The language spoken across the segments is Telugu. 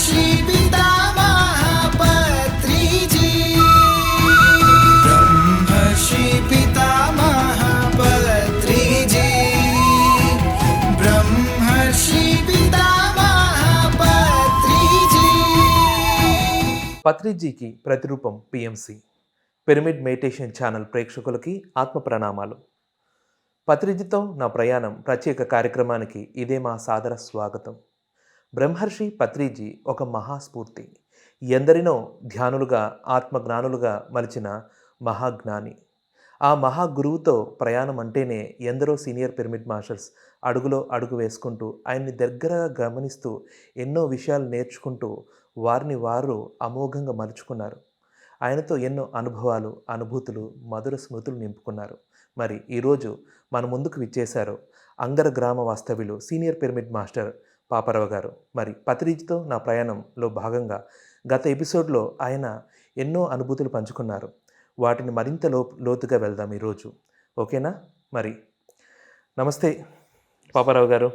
బ్రహ్మర్షి పితామహ పత్రిజీ. బ్రహ్మర్షి పితామహ పత్రిజీ. బ్రహ్మర్షి పితామహ పత్రిజీ. పత్రిజీకి ప్రతిరూపం పిఎంసి పిరమిడ్ మెడిటేషన్ ఛానల్ ప్రేక్షకులకి ఆత్మ ప్రణామాలు. పత్రిజీతో నా ప్రయాణం ప్రత్యేక కార్యక్రమానికి ఇదే మా సాదర స్వాగతం. బ్రహ్మర్షి పత్రిజీ ఒక మహాస్ఫూర్తి, ఎందరినో ధ్యానులుగా ఆత్మజ్ఞానులుగా మలిచిన మహాజ్ఞాని. ఆ మహాగురువుతో ప్రయాణం అంటేనే ఎందరో సీనియర్ పిరమిడ్ మాస్టర్స్ అడుగులో అడుగు వేసుకుంటూ ఆయన్ని దగ్గరగా గమనిస్తూ ఎన్నో విషయాలు నేర్చుకుంటూ వారిని వారు అమోఘంగా మలుచుకున్నారు. ఆయనతో ఎన్నో అనుభవాలు, అనుభూతులు, మధుర స్మృతులు నింపుకున్నారు. మరి ఈరోజు మన ముందుకు విచ్చేశారు అంగర గ్రామ వాస్తవ్యులు సీనియర్ పిరమిడ్ మాస్టర్ పాపారావు గారు. మరి పత్రిజీతో నా ప్రయాణంలో భాగంగా గత ఎపిసోడ్లో ఆయన ఎన్నో అనుభూతులు పంచుకున్నారు. వాటిని మరింత లోతుగా వెళ్దాం ఈరోజు. ఓకేనా? మరి నమస్తే పాపారావు గారు,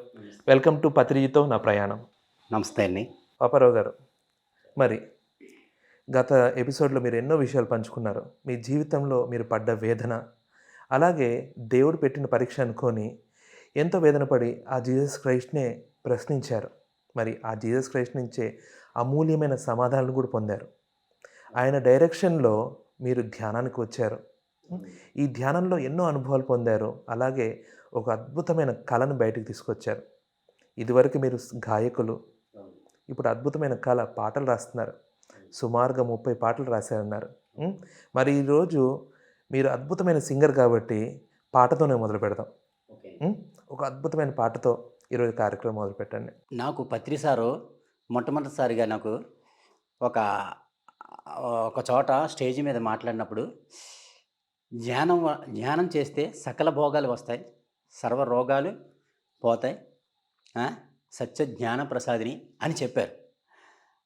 వెల్కమ్ టు పత్రిజీతో నా ప్రయాణం. నమస్తే అండి. పాపారావు గారు, మరి గత ఎపిసోడ్లో మీరు ఎన్నో విషయాలు పంచుకున్నారు. మీ జీవితంలో మీరు పడ్డ వేదన, అలాగే దేవుడు పెట్టిన పరీక్ష అనుకొని ఎంతో వేదన పడి ఆ జీసస్ క్రైస్ట్నే ప్రశ్నించారు. మరి ఆ జీసస్ క్రైస్ట్ నుంచే అమూల్యమైన సమాధానాలు కూడా పొందారు. ఆయన డైరెక్షన్లో మీరు ధ్యానానికి వచ్చారు. ఈ ధ్యానంలో ఎన్నో అనుభవాలు పొందారు. అలాగే ఒక అద్భుతమైన కళను బయటకు తీసుకొచ్చారు. ఇదివరకు మీరు గాయకులు, ఇప్పుడు అద్భుతమైన కళ, పాటలు రాస్తున్నారు. సుమారుగా 30 పాటలు రాశారన్నారు. మరి ఈరోజు మీరు అద్భుతమైన సింగర్ కాబట్టి పాటతోనే మొదలు పెడదాం. ఒక అద్భుతమైన పాటతో ఈరోజు కార్యక్రమం మొదలు పెట్టండి. నాకు పత్రి సారు మొట్టమొదటిసారిగా నాకు ఒక చోట స్టేజ్ మీద మాట్లాడినప్పుడు, ధ్యానం చేస్తే సకల భోగాలు వస్తాయి, సర్వ రోగాలు పోతాయి, సత్య జ్ఞాన ప్రసాదిని అని చెప్పారు.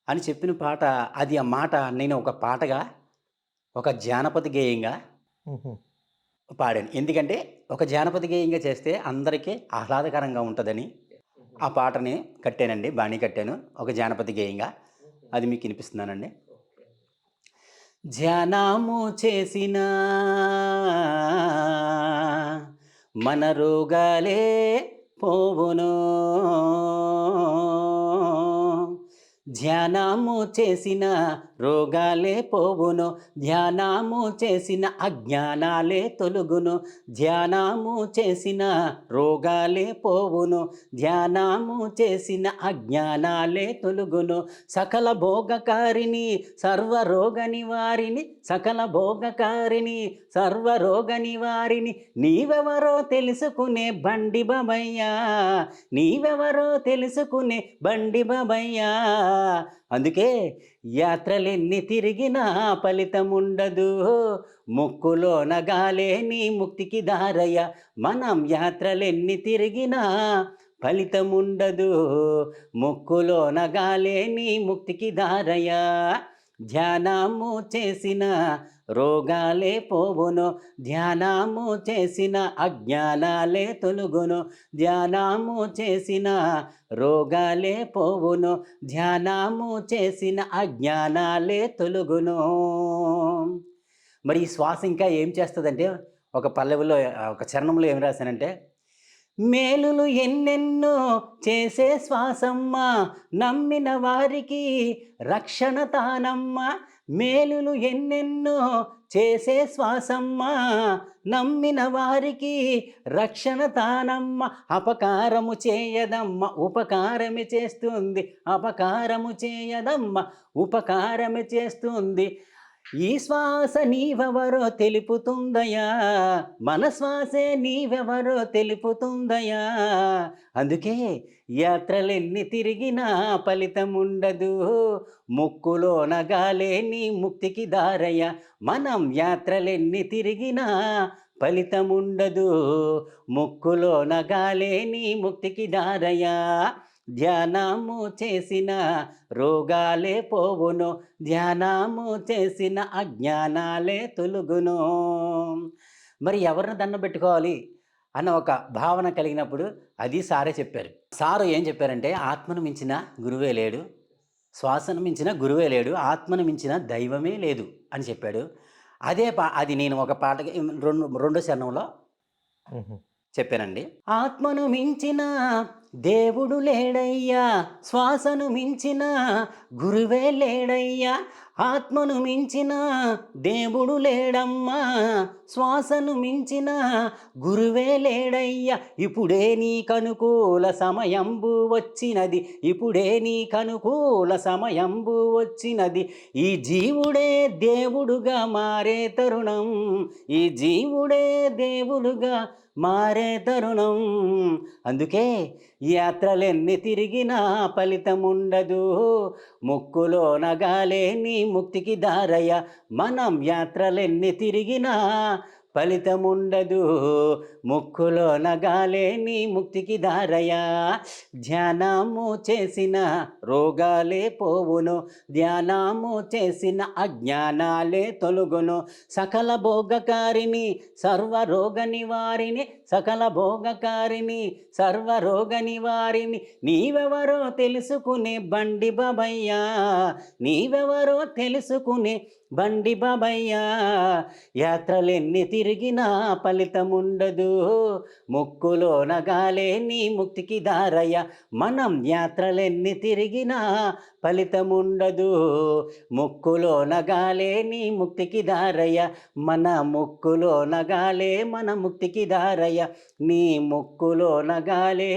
అని చెప్పిన పాట అది. ఆ మాట నేను ఒక పాటగా, ఒక జానపద గేయంగా పాడాను. ఎందుకంటే ఒక జానపద గేయంగా చేస్తే అందరికీ ఆహ్లాదకరంగా ఉంటుందని ఆ పాటని కట్టానండి, బాణీ కట్టాను ఒక జానపద గేయంగా. అది మీకు వినిపిస్తున్నానండి. ధ్యానము చేసిన మన రోగాలే పోవును, ధ్యానము చేసిన రోగాలే పోవును, ధ్యానము చేసిన అజ్ఞానాలే తొలుగును, ధ్యానము చేసిన రోగాలే పోవును, ధ్యానము చేసిన అజ్ఞానాలే తొలుగును, సకల భోగకారిణి సర్వరోగ నివారిణి, సకల భోగకారిణి సర్వరోగ నివారిణి, నీవెవరో తెలుసుకునే బండి బాబయ్యా, నీవెవరో తెలుసుకునే బండి బాబయ్యా. అందుకే యాత్రలెన్ని తిరిగినా ఫలితముండదు, ముక్కులో నగాలే నీ ముక్తికి దారయ్య. మనం యాత్రలెన్ని తిరిగినా ఫలితముండదు, ముక్కులో నగాలే నీ ముక్తికి దారయ్య. ధ్యానము చేసిన రోగాలే పోవును, ధ్యానము చేసిన అజ్ఞానాలే తొలుగును, ధ్యానము చేసిన రోగాలే పోవును, ధ్యానము చేసిన అజ్ఞానాలే తొలుగును. మరి ఈ శ్వాస ఇంకా ఏం చేస్తుందంటే, ఒక పల్లవిలో ఒక చరణంలో ఏం రాశానంటే, మేలులు ఎన్నెన్నో చేసే శ్వాసమ్మ, నమ్మిన వారికి రక్షణ తానమ్మ. మేలులు ఎన్నెన్నో చేసే శ్వాసమ్మ, నమ్మిన వారికి రక్షణ తానమ్మ. అపకారము చేయదమ్మ, ఉపకారమే చేస్తుంది, అపకారము చేయదమ్మ, ఉపకారమే చేస్తుంది. ఈ శ్వాస నీవెవరో తెలుపుతుందయా, మన శ్వాసే నీవెవరో తెలుపుతుందయా. అందుకే యాత్రలెన్ని తిరిగినా ఫలితముండదు, ముక్కులో నగాలే నీ ముక్తికి దారయ్య. మనం యాత్రలెన్ని తిరిగినా ఫలితముండదు, ముక్కులో నగాలే నీ ముక్తికి దారయ్య. ధ్యానము చేసిన రోగాలే పోవును, ధ్యానము చేసిన అజ్ఞానాలే తొలుగును. మరి ఎవరిని దండం పెట్టుకోవాలి అన్న ఒక భావన కలిగినప్పుడు అది సారే చెప్పారు. సారు ఏం చెప్పారంటే, ఆత్మను మించిన గురువే లేడు, శ్వాసను మించిన గురువే లేడు, ఆత్మను మించిన దైవమే లేదు అని చెప్పాడు. అది నేను ఒక పాటకి రెండో చరణంలో హుహు. చెప్పానండి. ఆత్మను మించిన దేవుడు లేడయ్యా, శ్వాసను మించిన గురువే లేడయ్యా, ఆత్మను మించిన దేవుడు లేడమ్మా, శ్వాసను మించిన గురువే లేడయ్యా, ఇప్పుడే నీకనుకూల సమయంబు వచ్చినది, ఇప్పుడే నీకనుకూల సమయంబు వచ్చినది, ఈ జీవుడే దేవుడుగా మారే తరుణం, ఈ జీవుడే దేవుడుగా మారే తరుణం. అందుకే యాత్రలెన్ని తిరిగినా ఫలితముండదు, ముక్కులో నగాలే నీ ముక్తికి దారయ్య, మనం యాత్రలెన్ని తిరిగినా ఫలితముండదు, ముక్కులో నగాలే నీ ముక్తికి దారయ్య, ధ్యానము చేసిన రోగాలే పోవును, ధ్యానము చేసిన అజ్ఞానాలే తొలుగును, సకల భోగకారిని సర్వరోగ నివారిని, సకల భోగకారిని సర్వరోగ నివారిని, నీవెవరో తెలుసుకునే బండి బాబయ్యా, నీవెవరో తెలుసుకునే బండి బాబయ్యా, యాత్రలెన్ని తిరిగినా ఫలితముండదు, ముక్కులో నగాలే నీ ముక్తికి దారయ్య, మనం యాత్రలెన్ని తిరిగినా ఫలితముండదు, ముక్కులో నగాలే నీ ముక్తికి దారయ్య, మన ముక్కులో నగాలే మన ముక్తికి దారయ్య, నీ ముక్కులో నగాలే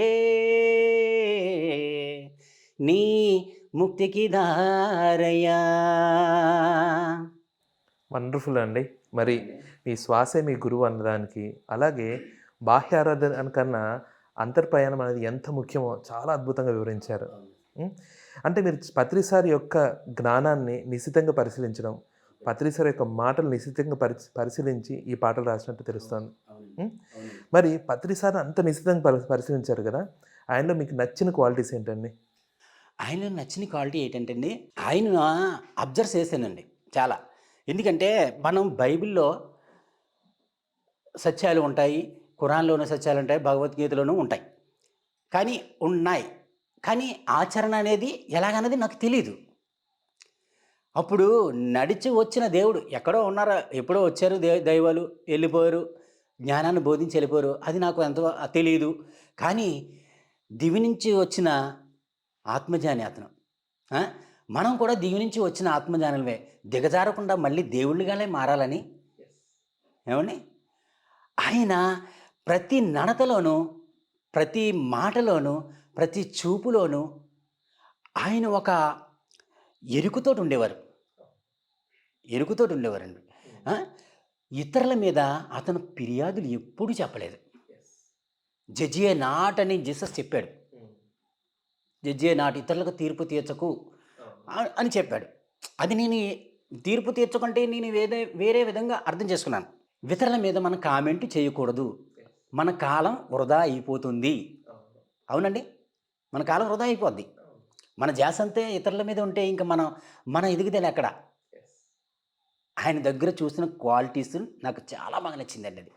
నీ ముక్తికి దారయ్యా. వండర్ఫుల్ అండి. మరి మీ శ్వాసే మీ గురువు అన్నదానికి, అలాగే బాహ్య ఆరాధన కన్నా అంతర్ప్రయాణం అనేది ఎంత ముఖ్యమో చాలా అద్భుతంగా వివరించారు. అంటే మీరు పత్రిసారి యొక్క జ్ఞానాన్ని నిశితంగా పరిశీలించడం, పత్రిసారి యొక్క మాటలు నిశితంగా పరిశీలించి ఈ పాటలు రాసినట్టు తెలుస్తుంది. మరి పత్రిసారి అంత నిశితంగా పరిశీలించారు కదా, ఆయనలో మీకు నచ్చిన క్వాలిటీస్ ఏంటండి? ఆయనలో నచ్చిన క్వాలిటీ ఏంటంటే అండి, ఆయన అబ్జర్వ్ చేశానండి చాలా. ఎందుకంటే మనం బైబిల్లో సత్యాలు ఉంటాయి, ఖురాన్లోనూ సత్యాలు ఉంటాయి, భగవద్గీతలోనూ ఉంటాయి, కానీ ఆచరణ అనేది ఎలాగన్నది నాకు తెలీదు. అప్పుడు నడిచి వచ్చిన దేవుడు ఎక్కడో ఉన్నారా, ఎప్పుడో వచ్చారు దైవాలు, వెళ్ళిపోయారు, జ్ఞానాన్ని బోధించి వెళ్ళిపోయారు, అది నాకు ఎంత తెలియదు. కానీ దివి నుంచి వచ్చిన ఆత్మజ్ఞాని అతను. మనం కూడా దివి నుంచి వచ్చిన ఆత్మజ్ఞానులమే, దిగజారకుండా మళ్ళీ దేవుళ్ళుగానే మారాలని. ఏమండి, ఆయన ప్రతి నడతలోనూ, ప్రతి మాటలోనూ, ప్రతి చూపులోనూ ఆయన ఒక ఎరుకుతోటి ఉండేవారండి. ఇతరుల మీద అతను ఫిర్యాదులు ఎప్పుడూ చెప్పలేదు. జడ్జి నాట్ అని జీసస్ చెప్పాడు. జడ్జి నాట్, ఇతరులకు తీర్పు తీర్చకు అని చెప్పాడు. అది నేను తీర్పు తీర్చకుంటే నేను వేరే విధంగా అర్థం చేసుకున్నాను. ఇతరుల మీద మనం కామెంట్ చేయకూడదు, మన కాలం వృధా అయిపోతుంది. అవునండి, మన కాలం వృధా అయిపోద్ది. మన ధ్యాస అంతే ఇతరుల మీద ఉంటే ఇంకా మన ఎదుగుదల ఎక్కడ. ఆయన దగ్గర చూసిన క్వాలిటీస్ నాకు చాలా బాగా నచ్చిందండి అది.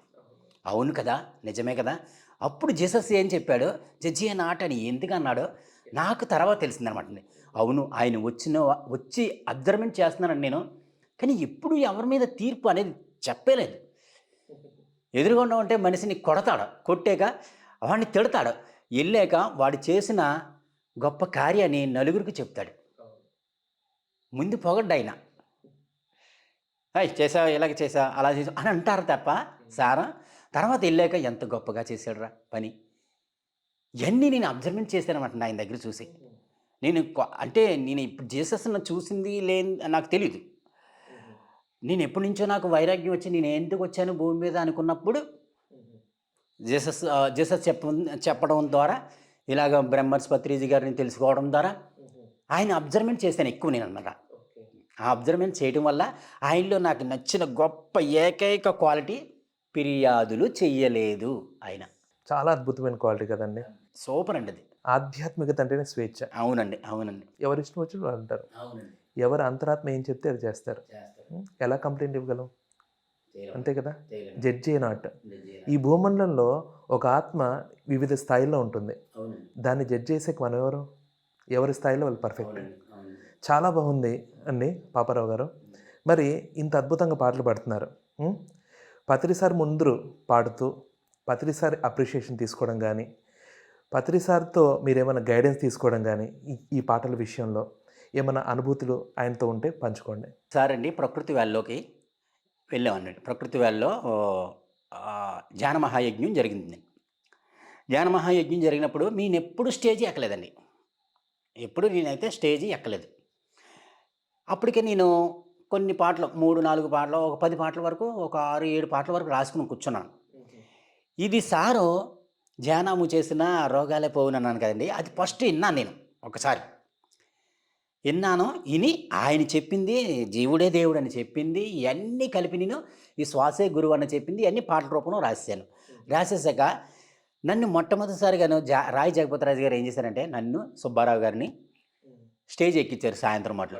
అవును కదా, నిజమే కదా. అప్పుడు జీసస్ ఏం చెప్పాడో, జడ్జి నాట్ అని ఎందుకు అన్నాడో నాకు తర్వాత తెలిసిందనమాట. అవును, ఆయన వచ్చి అబ్జర్వ్మెంట్ చేస్తున్నాను నేను, కానీ ఎప్పుడు ఎవరి మీద తీర్పు అనేది చెప్పలేదు. ఎదురుకుండా ఉంటే మనిషిని కొడతాడు, కొట్టాక వాడిని తిడతాడు, వెళ్ళాక వాడు చేసిన గొప్ప కార్యాన్ని నలుగురికి చెప్తాడు. ముందు పొగడ్డు ఆయన, చేసావు, ఇలాగ చేసావు, అలా చేసావు అని అంటారు తప్ప సారా తర్వాత వెళ్ళాక ఎంత గొప్పగా చేశాడురా పని. ఇవన్నీ నేను అబ్జర్వ్మెంట్ చేశానమాట ఆయన దగ్గర చూసి. నేను ఇప్పుడు జీసస్ను చూసింది నాకు తెలీదు. నేను ఎప్పటి నుంచో నాకు వైరాగ్యం వచ్చి నేను ఎందుకు వచ్చాను భూమి మీద అనుకున్నప్పుడు జీసస్ చెప్పడం ద్వారా, ఇలాగ బ్రహ్మర్స్ పత్రిజీ గారిని తెలుసుకోవడం ద్వారా ఆయన అబ్జర్వ్మెంట్ చేశాను ఎక్కువ నేను అన్నమాట. ఆ అబ్జర్వ్మెంట్ చేయడం వల్ల ఆయనలో నాకు నచ్చిన గొప్ప ఏకైక క్వాలిటీ, ఫిర్యాదులు చెయ్యలేదు ఆయన. చాలా అద్భుతమైన క్వాలిటీ కదండి. సూపర్ అండి అది. ఆధ్యాత్మికత అంటేనే స్వేచ్ఛ. అవునండి. ఎవరి ఇష్టం వచ్చి వాళ్ళు అంటారు. అవునండి. ఎవరు అంతరాత్మ ఏం చెప్తే అది చేస్తారు. ఎలా కంప్లైంట్ ఇవ్వగలం? అంతే కదా. Judge not. ఈ భూమండలంలో ఒక ఆత్మ వివిధ స్థాయిల్లో ఉంటుంది. దాన్ని జడ్జ్ చేసే మనం ఎవరి స్థాయిలో వాళ్ళు పర్ఫెక్ట్. చాలా బాగుంది అండి పాపారావు గారు. మరి ఇంత అద్భుతంగా పాటలు పాడుతున్నారు. హ్మ్. పత్రిసారి ముందు పాడుతూ, పత్రిసారి అప్రిషియేషన్ తీసుకోవడం గానీ, పత్రిసారితో మీరేమైనా గైడెన్స్ తీసుకోవడం గానీ, ఈ పాటల విషయంలో ఏమన్నా అనుభూతులు ఆయనతో ఉంటే పంచుకోండి. సార్ అండి ప్రకృతి వ్యాలీలోకి వెళ్ళామన్నట్టు. ప్రకృతి వ్యాలీలో ధ్యాన మహాయజ్ఞం జరిగింది. ధ్యాన మహాయజ్ఞం జరిగినప్పుడు నేనెప్పుడు స్టేజి ఎక్కలేదండి. ఎప్పుడు నేనైతే స్టేజి ఎక్కలేదు. అప్పటికే నేను కొన్ని పాటలు 3, 4 పాటలు, ఒక 10 పాటల వరకు, ఒక 6, 7 పాటల వరకు రాసుకొని కూర్చున్నాను. ఇది సారు ధ్యానము చేసిన రోగాలే పోవునన్నాను కదండీ! అది ఫస్ట్ ఇన్నాను నేను ఒకసారి. ఇన్నాను. ఇని ఆయన చెప్పింది జీవుడే దేవుడని చెప్పింది ఇయన్నీ కలిపి నేను ఈ శ్వాసే గురువని చెప్పింది ఇయన్నీ పాటల రూపంలో రాసేసాను. రాసేసాక నన్ను మొట్టమొదటిసారిగాను రాయి జగపతిరాజు గారు ఏం చేశారంటే నన్ను, సుబ్బారావు గారిని స్టేజ్ ఎక్కించారు సాయంత్రం మాటలు.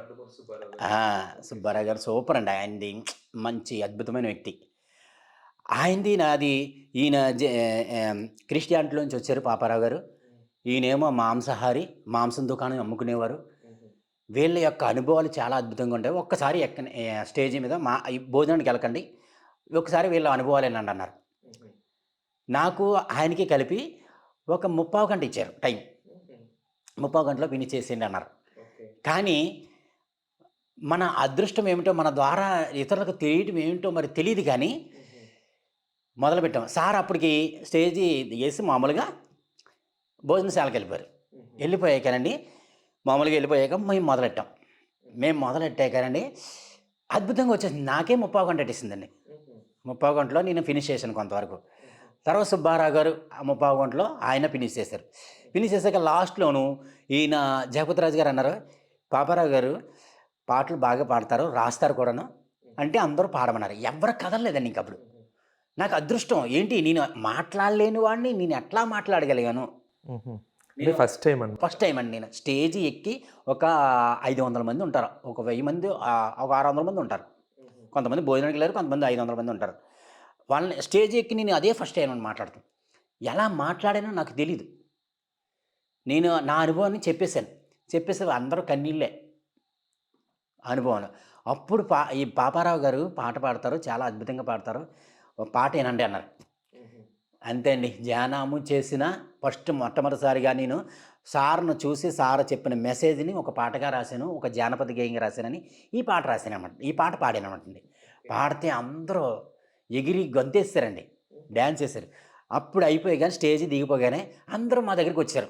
సుబ్బారావు గారు సూపర్ అండి. ఆయనది మంచి అద్భుతమైన వ్యక్తి. ఆయనది నాది ఈయన క్రిస్టియానిటీలోంచి వచ్చారు పాపారావు గారు. ఈయనేమో మాంసాహారి, మాంసం దుకాణం అమ్ముకునేవారు. వీళ్ళ యొక్క అనుభవాలు చాలా అద్భుతంగా ఉంటాయి. ఒక్కసారి స్టేజీ మీద ఈ భోజనానికి వెళ్ళకండి, ఒకసారి వీళ్ళ అనుభవాలు ఏనండి అన్నారు. నాకు ఆయనకి కలిపి ఒక 30 గంట ఇచ్చారు టైం. 30 గంటలో ఫినిష్ చేసేయండి అన్నారు. కానీ మన అదృష్టం ఏమిటో, మన ద్వారా ఇతరులకు తెలియటం ఏమిటో మరి తెలియదు. కానీ మొదలుపెట్టాం. సార్ అప్పటికి స్టేజీ వేసి మామూలుగా భోజనశాలకు వెళ్ళిపోయారు. వెళ్ళిపోయాకనండి మామూలుగా వెళ్ళిపోయాక మేము మొదలెట్టాం. మేము మొదలెట్టాకనండి అద్భుతంగా వచ్చేసింది. నాకే 30 గంట ఇచ్చిందండి. 30 గంటలో నేను ఫినిష్ చేశాను కొంతవరకు. తర్వాత సుబ్బారావు గారు ఆ 30 గంటలో ఆయన ఫినిష్ చేశారు. ఫినిష్ చేశాక లాస్ట్లోను ఈయన జగపతిరాజు గారు అన్నారు, పాపారావు గారు పాటలు బాగా పాడతారు, రాస్తారు కూడాను అంటే అందరూ పాడమన్నారు. ఎవరు కదలలేదండి ఇంకప్పుడు. నాకు అదృష్టం ఏంటి, నేను మాట్లాడలేని వాడిని నేను ఎట్లా మాట్లాడగలిగాను. ఫస్ట్ టైం అండి. ఫస్ట్ టైం అండి. నేను స్టేజ్ ఎక్కి ఒక 500 మంది ఉంటారు, ఒక 1000 మంది, ఒక 600 మంది ఉంటారు. కొంతమంది భోజనానికి వెళ్ళారు, కొంతమంది 500 మంది ఉంటారు. వాళ్ళని స్టేజ్ ఎక్కి నేను అదే ఫస్ట్ టైం అని మాట్లాడతాను. ఎలా మాట్లాడానో నాకు తెలీదు. నేను నా అనుభవాన్ని చెప్పేసి అందరూ కన్నీళ్ళే అనుభవం. అప్పుడు ఈ పాపారావు గారు పాట పాడతారు, చాలా అద్భుతంగా పాడతారు, ఒక పాట ఏనండి అన్నారు. అంతే అండి. ధ్యానము చేసిన మొట్టమొదటిసారిగా నేను సార్ను చూసి సార్ చెప్పిన మెసేజ్ని ఒక పాటగా రాశాను, ఒక జానపద గేయంగా రాశానని ఈ పాట రాశాను అనమాట. ఈ పాట పాడాను అనమాట. పాడితే అందరూ ఎగిరి గొంతేస్తారండి, డ్యాన్స్ చేశారు. అప్పుడు అయిపోయి కానీ స్టేజ్ దిగిపోగానే అందరూ మా దగ్గరికి వచ్చారు.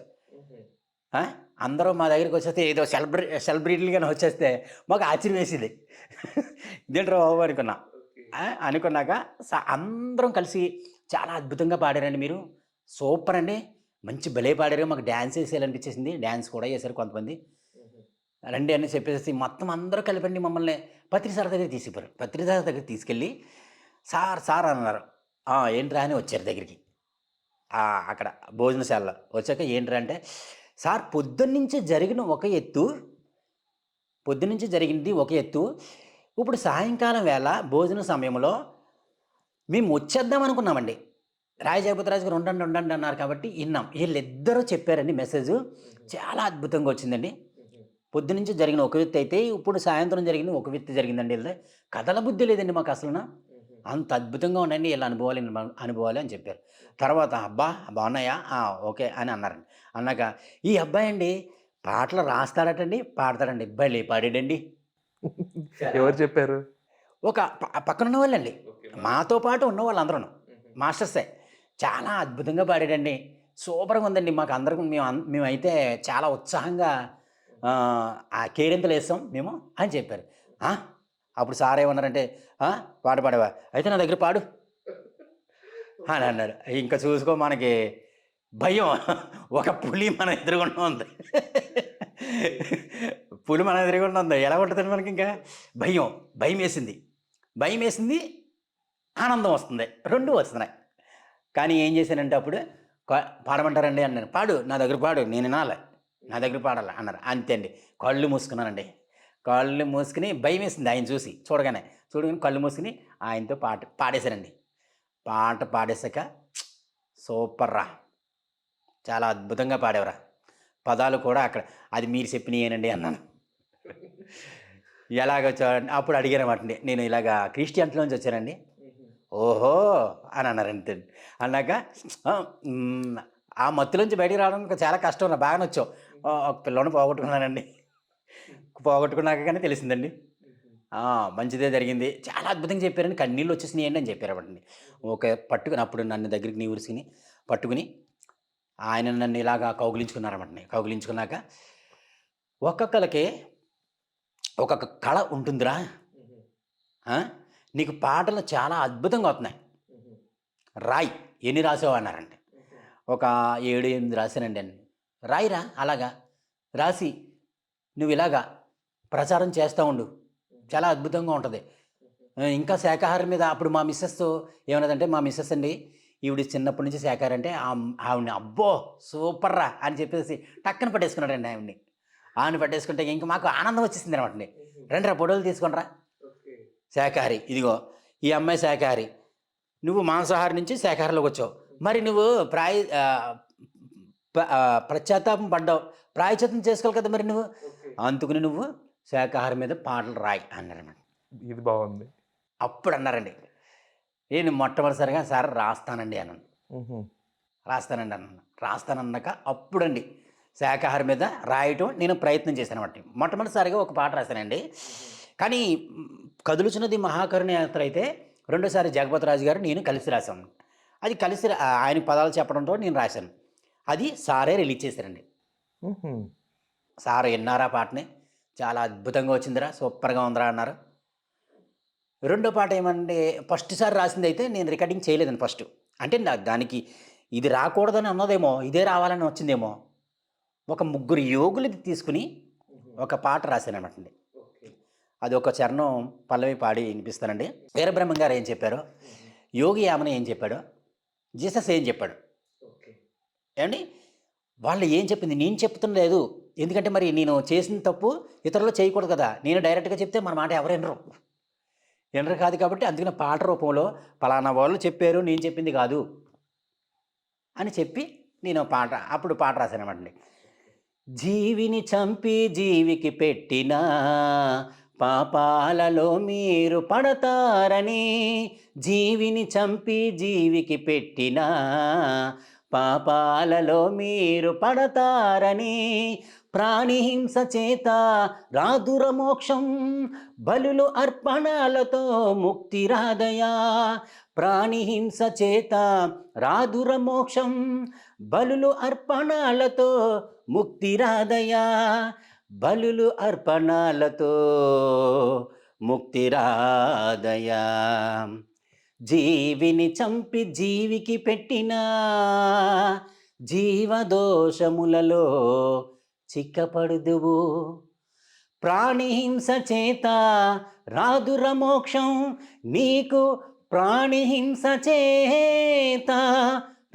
అందరూ మా దగ్గరికి వచ్చేస్తే ఏదో సెలబ్రిటీలుగానే వచ్చేస్తే మాకు ఆశ్చర్యం వేసింది. ఇదేంట్రా బాబు అనుకున్నా. అనుకున్నాక అందరం కలిసి చాలా అద్భుతంగా పాడారండి, మీరు సూపర్ అండి, మంచి భలే పాడారు, మాకు డ్యాన్స్ వేసేయాలనిపించేసింది. డ్యాన్స్ కూడా చేశారు కొంతమంది. రండి అని చెప్పేసి మొత్తం అందరూ కలిపండి మమ్మల్ని పత్రిసార్ దగ్గర తీసుకుపోయారు. పత్రిసార్ దగ్గర తీసుకెళ్ళి సార్ అన్నారు. ఏంట్రా అని వచ్చారు దగ్గరికి. అక్కడ భోజనశాలలో వచ్చాక ఏంట్రా అంటే, సార్ పొద్దున్నుంచి జరిగింది ఒక ఎత్తు, ఇప్పుడు సాయంకాలం వేళ భోజన సమయంలో మేము వచ్చేద్దాం అనుకున్నామండి. రాయ జగపతిరాజు గారు ఉండండి అన్నారు కాబట్టి విన్నాం. వీళ్ళిద్దరూ చెప్పారండి మెసేజ్, చాలా అద్భుతంగా వచ్చిందండి. పొద్దునుంచి జరిగిన ఒక వ్యక్తి అయితే ఇప్పుడు సాయంత్రం జరిగింది ఒక వ్యక్తి జరిగిందండి. వీళ్ళ కథల బుద్ధి లేదండి మాకు అసలు. అంత అద్భుతంగా ఉండండి వీళ్ళ అనుభవాలు అని చెప్పారు. తర్వాత అబ్బా బాగున్నాయా, ఓకే అని అన్నారండి. అన్నాక ఈ అబ్బాయి అండి పాటలు రాస్తాడటండి, పాడతాడండి, భలే పాడాడండి. ఎవరు చెప్పారు? ఒక పక్కన ఉన్న వాళ్ళండి, మాతో పాటు ఉన్న వాళ్ళందరూ మాస్టర్సే. చాలా అద్భుతంగా పాడాడండి, సూపర్గా ఉందండి, మాకు అందరికి మేమైతే చాలా ఉత్సాహంగా కేరింతలు వేస్తాం మేము అని చెప్పారు. అప్పుడు సార్ ఏమన్నారంటే, పాట పాడవా అయితే నా దగ్గర పాడు అని అన్నాడు. ఇంకా చూసుకో మనకి భయం, ఒక పులి మన ఎదురుగుండా ఉంది. పులి మన ఎదురుగుండా ఉంది, ఎలా ఉంటుందండి మనకి? ఇంకా భయం వేసింది, ఆనందం వస్తుంది, రెండు వస్తున్నాయి. కానీ ఏం చేశానంటే అప్పుడు పాడమంటారండి అన్నాను. పాడు, నా దగ్గర పాడు, నేను వినాలి, నా దగ్గర పాడాలి అన్నారు. అంతే అండి, కళ్ళు మూసుకున్నానండి. కళ్ళు మూసుకుని భయం వేసింది ఆయన చూడగానే కళ్ళు మూసుకుని ఆయనతో పాడేశానండి. పాట పాడేశాక సూపర్ రా, చాలా అద్భుతంగా పాడేవరా, పదాలు కూడా అక్కడ అది మీరు చెప్పినయేనండి అన్నాను. ఎలాగొచ్చా అప్పుడు అడిగానమాట నేను ఇలాగా క్రిస్టియన్స్లోంచి వచ్చానండి. ఓహో! అని అన్నారంతే. అన్నాక ఆ! ఆ మత్తులోంచి బయటికి రావడం చాలా కష్టం. నాకు బాగా నచ్చావు. ఒక పిల్లోడిని పోగొట్టుకున్నానండి. పోగొట్టుకున్నాక కానీ తెలిసిందండి. ఆ! మంచిదే జరిగింది. చాలా అద్భుతంగా చెప్పారండి. కన్నీళ్ళు వచ్చేసినాయండి అని చెప్పారటండి. ఓకే. పట్టుకొని అప్పుడు నన్ను దగ్గరికి నివురుసుకొని పట్టుకొని ఆయన నన్ను ఇలాగా కౌగిలించుకున్నారన్నమాట. కౌగిలించుకున్నాక ఒక్కొక్కళ్ళకి ఒక్కొక్క కళ ఉంటుందిరా. ఆ! నీకు పాటలు చాలా అద్భుతంగా వస్తున్నాయి. రాయి. ఎన్ని రాసావు అన్నారండి. ఒక 7, 8 రాశానండి అన్ని. రాయిరా అలాగా. రాసి నువ్వు ఇలాగా ప్రచారం చేస్తా ఉండు. చాలా అద్భుతంగా ఉంటది. ఇంకా శాకాహారం మీద అప్పుడు మా మిసెస్ ఏమన్నదంటే మా మిసెస్ అండి ఈవిడ చిన్నప్పటి నుంచి శాకాహారి అంటే ఆవిడని అబ్బో! సూపర్‌రా అని చెప్పేసి టక్కన పట్టేసుకున్నాడండి ఆవిడని. ఆవిడని పట్టేసుకుంటే ఇంక మాకు ఆనందం వచ్చేసిందనమాటండి. రండిరా ఫోటోలు తీసుకోండిరా. శాకాహారి. ఇదిగో ఈ అమ్మాయి శాకాహారి. నువ్వు మాంసాహారి నుంచి శాకాహారిలోకి వచ్చావు. మరి నువ్వు పశ్చాత్తాపం పడ్డావు. ప్రాయశ్చిత్తం చేసుకోవాలి కదా మరి నువ్వు. అందుకని నువ్వు శాకాహారం మీద పాటలు రాయి అన్నారన్నమాట. ఇది బాగుంది. అప్పుడు అన్నారండి. నేను మొట్టమొదటిసారిగా సార్ రాస్తానండి అన్నాను. రాస్తానండి అన్నాను. రాస్తానన్నాక అప్పుడండి శాకాహారం మీద రాయటం నేను ప్రయత్నం చేశానన్నమాట. మొట్టమొదటిసారిగా ఒక పాట రాశానండి. కానీ కదులుచున్నది మహాకరుణ యాత్ర అయితే రెండోసారి జగపతిరాజు గారు నేను కలిసి రాశాను. అది కలిసి ఆయన పదాలు చెప్పడంతో నేను రాశాను. అది సారే రిలీజ్ చేశారండి. సార్ విన్నారా పాటని? చాలా అద్భుతంగా వచ్చిందిరా, సూపర్గా ఉందిరా అన్నారు. రెండో పాట ఏమంటే ఫస్ట్ సారి రాసింది అయితే నేను రికార్డింగ్ చేయలేదండి ఫస్ట్. అంటే దానికి ఇది రాకూడదని అన్నదేమో, ఇదే రావాలని వచ్చిందేమో. ఒక 3 యోగులది తీసుకుని ఒక పాట రాశానన్నమాట. అది ఒక చరణం పల్లవి పాడి వినిపిస్తానండి. వీరబ్రహ్మం గారు ఏం చెప్పారో, యోగి యామన ఏం చెప్పాడో, జీసస్ ఏం చెప్పాడు ఏమండి, వాళ్ళు ఏం చెప్పింది నేను చెప్తున్న లేదు. ఎందుకంటే మరి నేను చేసిన తప్పు ఇతరులు చేయకూడదు కదా. నేను డైరెక్ట్గా చెప్తే మన మాట ఎవరు వినరు కాదు. కాబట్టి అందుకని పాట రూపంలో పలానా వాళ్ళు చెప్పారు, నేను చెప్పింది కాదు అని చెప్పి నేను అప్పుడు పాట రాశానమాట. జీవిని చంపి జీవికి పెట్టిన పాపాలలో మీరు పడతారని, జీవిని చంపి జీవికి పెట్టిన పాపాలలో మీరు పడతారని, ప్రాణిహింస చేత రాదుర మోక్షం, బలులు అర్పణలతో ముక్తి రాదయా. ప్రాణిహింస చేత రాదుర మోక్షం, బలులు అర్పణలతో ముక్తి రాదయా. బలులు అర్పణలతో ముక్తి రాదయా. జీవిని చంపి జీవికి పెట్టిన జీవదోషములలో చిక్కపడుదువు. ప్రాణిహింస చేత రాదుర మోక్షం, నీకు ప్రాణిహింస చేత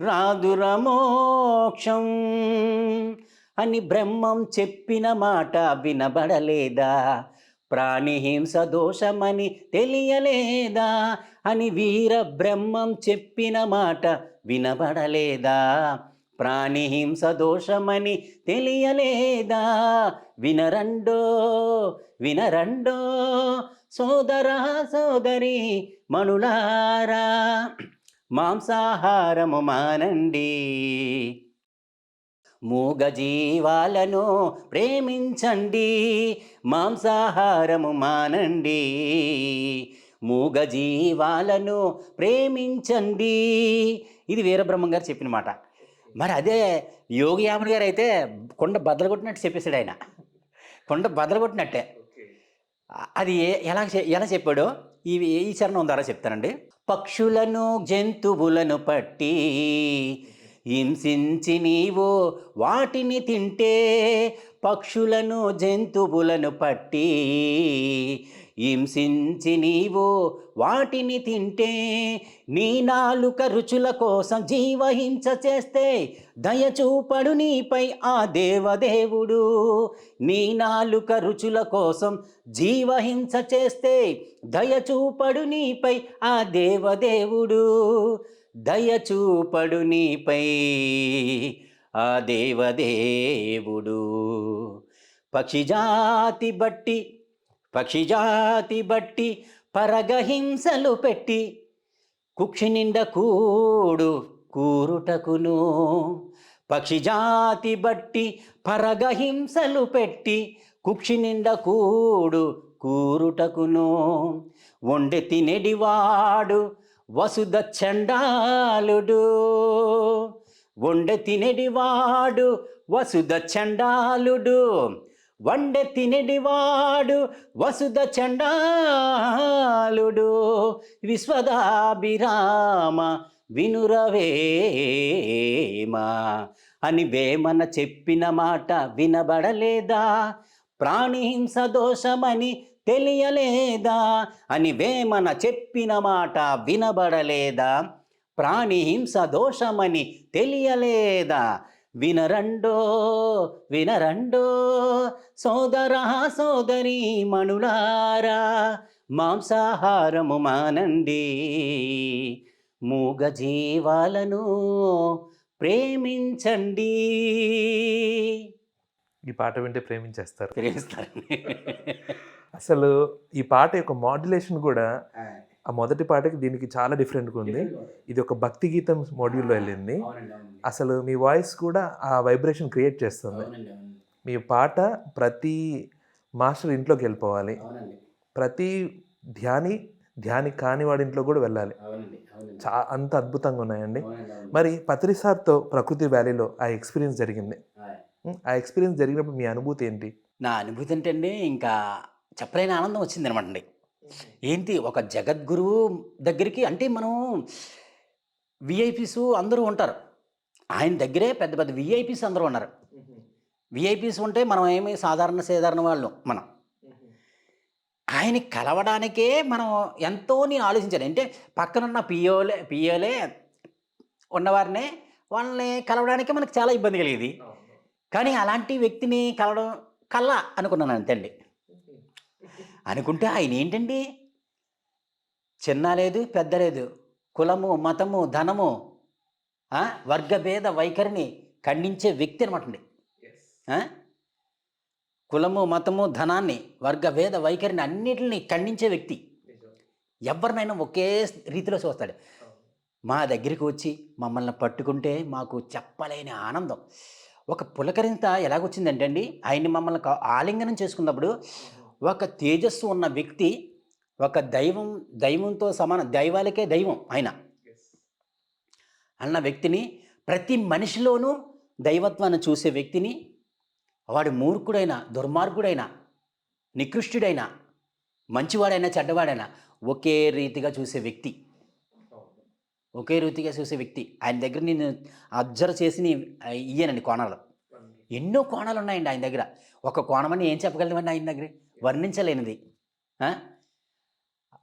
రాదుర మోక్షం అని బ్రహ్మం చెప్పిన మాట వినబడలేదా? ప్రాణిహింస దోషమని తెలియలేదా అని వీర బ్రహ్మం చెప్పిన మాట వినబడలేదా? ప్రాణిహింస దోషమని తెలియలేదా? వినరండో వినరండో సోదరా సోదరి మనులారా, మాంసాహారము మానండి, మూగ జీవాలను ప్రేమించండి. మాంసాహారము మానండి, మూగ జీవాలను ప్రేమించండి. ఇది వీరబ్రహ్మం గారు చెప్పిన మాట. మరి అదే యోగి యామన్ గారు అయితే కొండ బద్దలు కొట్టినట్టు చెప్పేశాడు. ఆయన కొండ బద్దలు కొట్టినట్టే. అది ఎలా చెప్పాడో ఈ చరణం ద్వారా చెప్తానండి. పక్షులను జంతువులను పట్టి హింసించి నీవు వాటిని తింటే, పక్షులను జంతువులను పట్టి హింసించి నీవు వాటిని తింటే, నీ నాలుక రుచుల కోసం జీవహింస చేస్తే దయచూపడు నీపై ఆ దేవదేవుడు. నీ నాలుక రుచుల కోసం జీవహింస చేస్తే దయచూపడు నీపై ఆ దేవదేవుడు. దయచూపడు నీపై ఆ దేవదేవుడు. పక్షిజాతి బట్టి పరగహింసలు పెట్టి కుక్షి నిండ కూరుటకును. పక్షిజాతి బట్టి పరగహింసలు పెట్టి కుక్షి నిండ కూరుటకును. వండె తినెడివాడు వసుధ చండాలుడు. వండె తినెడివాడు వసుధ చండాలుడు. వండె తినెడివాడు వసుధ చండాలుడు. విశ్వదాభిరామ వినురవేమ అని వేమన చెప్పిన మాట వినబడలేదా? ప్రాణిహింస దోషమని తెలియలేదా? అని వేమన చెప్పిన మాట వినబడలేదా? ప్రాణిహింస దోషమని తెలియలేదా? వినరండో సోదరా సోదరీ మణులారా, మాంసాహారము మానండి, మూగ జీవాలను ప్రేమించండి. ఈ పాట వింటే ప్రేమించేస్తారు. ప్రేమిస్తారండి. అసలు ఈ పాట యొక్క మాడ్యులేషన్ కూడా ఆ మొదటి పాటకి దీనికి చాలా డిఫరెంట్గా ఉంది. ఇది ఒక భక్తి గీతం మాడ్యూల్లో వెళ్ళింది. అసలు మీ వాయిస్ కూడా ఆ వైబ్రేషన్ క్రియేట్ చేస్తుంది. మీ పాట ప్రతి మాస్టర్ ఇంట్లోకి వెళ్ళిపోవాలి, ప్రతి ధ్యాని కాని వాడి ఇంట్లో కూడా వెళ్ళాలి. అంత అద్భుతంగా ఉన్నాయండి. మరి పత్రి సార్తో ప్రకృతి వ్యాలీలో ఆ ఎక్స్పీరియన్స్ జరిగింది. ఆ ఎక్స్పీరియన్స్ జరిగినప్పుడు మీ అనుభూతి ఏంటి? నా అనుభూతి అంటే అండి, ఇంకా చెప్పలేని ఆనందం వచ్చింది అనమాట అండి. ఏంటి, ఒక జగద్గురువు దగ్గరికి, అంటే మనం విఐపీస్ అందరూ ఉంటారు, ఆయన దగ్గరే పెద్ద పెద్ద విఐపీస్ అందరూ ఉన్నారు. విఐపీస్ ఉంటే మనం ఏమి సాధారణ వాళ్ళు మనం. ఆయన కలవడానికే మనం ఎంతో నేను ఆలోచించాను. అంటే పక్కనున్న పియోలే ఉన్నవారినే వాళ్ళని కలవడానికే మనకు చాలా ఇబ్బంది కలిగేది. కానీ అలాంటి వ్యక్తిని కలవడం కల్లా అనుకున్నాను అంతే అండి. అనుకుంటే ఆయన ఏంటండి, చిన్న లేదు పెద్ద లేదు, కులము మతము ధనము వర్గభేద వైఖరిని ఖండించే వ్యక్తి అనమాట అండి. కులము మతము ధనాన్ని వర్గభేద వైఖరిని అన్నిటిని ఖండించే వ్యక్తి. ఎవరినైనా ఒకే రీతిలో చూస్తాడు. మా దగ్గరికి వచ్చి మమ్మల్ని పట్టుకుంటే మాకు చెప్పలేని ఆనందం. ఒక పులకరింత ఎలాగొచ్చిందంటే అండి, ఆయన్ని మమ్మల్ని ఆలింగనం చేసుకున్నప్పుడు ఒక తేజస్సు ఉన్న వ్యక్తి, ఒక దైవంతో సమానం, దైవాలకే దైవం ఆయన అన్న వ్యక్తిని, ప్రతి మనిషిలోనూ దైవత్వాన్ని చూసే వ్యక్తిని, వాడు మూర్ఖుడైనా దుర్మార్గుడైనా నికృష్టుడైనా మంచివాడైనా చెడ్డవాడైనా ఒకే రీతిగా చూసే వ్యక్తి. ఆయన దగ్గర నేను అబ్జర్వ్ చేసి ఇయ్యానండి కోణాలు. ఎన్నో కోణాలు ఉన్నాయండి ఆయన దగ్గర. ఒక కోణమని ఏం చెప్పగలమండి ఆయన దగ్గర, వర్ణించలేనిది.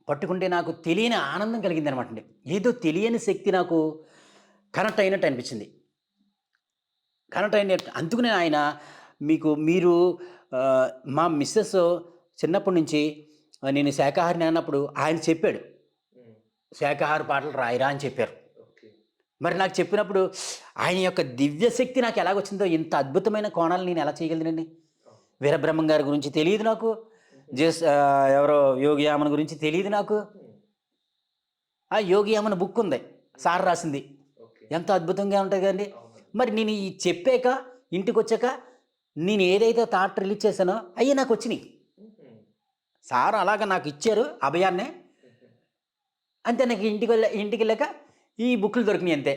పట్టుకుంటే నాకు తెలియని ఆనందం కలిగింది అనమాట అండి. ఏదో తెలియని శక్తి నాకు కనెక్ట్ అయినట్టు అనిపించింది. అందుకు నేను ఆయన మీరు మా మిస్సెస్ చిన్నప్పటి నుంచి నేను శాకాహారిని అన్నప్పుడు ఆయన చెప్పాడు, శాకాహార పాటలు రాయిరా అని చెప్పారు. మరి నాకు చెప్పినప్పుడు ఆయన యొక్క దివ్యశక్తి నాకు ఎలాగొచ్చిందో, ఇంత అద్భుతమైన కోణాలు నేను ఎలా చేయగలిగినండి. వీరబ్రహ్మం గారి గురించి తెలియదు నాకు, ఎవరో యోగి యామన్ గురించి తెలియదు నాకు. ఆ యోగి యామన్ బుక్ ఉంది, సార్ రాసింది, ఎంత అద్భుతంగా ఉంటుంది కదండి. మరి నేను ఈ చెప్పాక ఇంటికి వచ్చాక నేను ఏదైతే థాట్ రిలీజ్ చేశానో అయ్యి నాకు వచ్చినాయి. సార్ అలాగ నాకు ఇచ్చారు అభయాన్నే. అంతే, నాకు ఇంటికి వెళ్ళాక ఈ బుక్లు దొరికినాయి అంతే,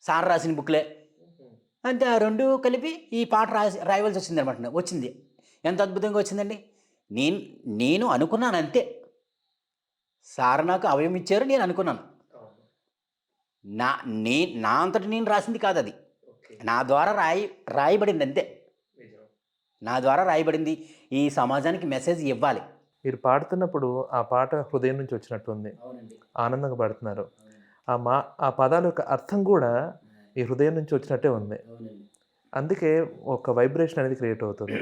సార్ రాసిన బుక్లే అంతే. ఆ రెండు కలిపి ఈ పాట రాయవలసి వచ్చింది అనమాట. వచ్చింది, ఎంత అద్భుతంగా వచ్చిందండి. నేను అనుకున్నాను అంతే. సార్ నాకు అభయం ఇచ్చారు, నేను అనుకున్నాను. నా అంతటి నేను రాసింది కాదు అది, నా ద్వారా రాయబడింది అంతే. నా ద్వారా రాయబడింది, ఈ సమాజానికి మెసేజ్ ఇవ్వాలి. మీరు పాడుతున్నప్పుడు ఆ పాట హృదయం నుంచి వచ్చినట్టుంది, ఆనందంగా పాడుతున్నారు. ఆ పదాల యొక్క అర్థం కూడా ఈ హృదయం నుంచి వచ్చినట్టే ఉంది. అందుకే ఒక వైబ్రేషన్ అనేది క్రియేట్ అవుతుంది.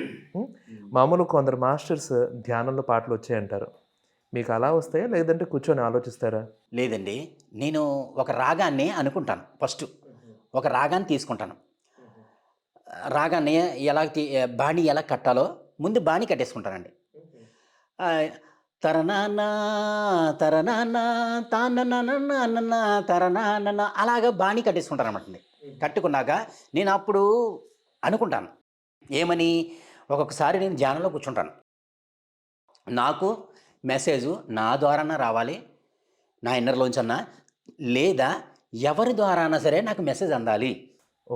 మామూలు కొందరు మాస్టర్స్ ధ్యానంలో పాటలు వచ్చాయంటారు, మీకు అలా వస్తాయా లేదంటే కూర్చొని ఆలోచిస్తారా? లేదండి, నేను ఒక రాగాన్ని అనుకుంటాను. ఫస్ట్ ఒక రాగాన్ని తీసుకుంటాను. రాగానే ఎలా బాణీ ఎలా కట్టాలో ముందు బాణీ కట్టేసుకుంటానండి. తరనాన్న తరనాన్న తానన్న తరనాన్న అలాగా బాణీ కట్టేసుకుంటాను అనమాట అండి. కట్టుకున్నాక నేను అప్పుడు అనుకుంటాను ఏమని, ఒక్కొక్కసారి నేను ధ్యానంలో కూర్చుంటాను. నాకు మెసేజు నా ద్వారానా రావాలి, నా ఇన్నర్లోంచి అన్నా, లేదా ఎవరి ద్వారానా సరే నాకు మెసేజ్ అందాలి.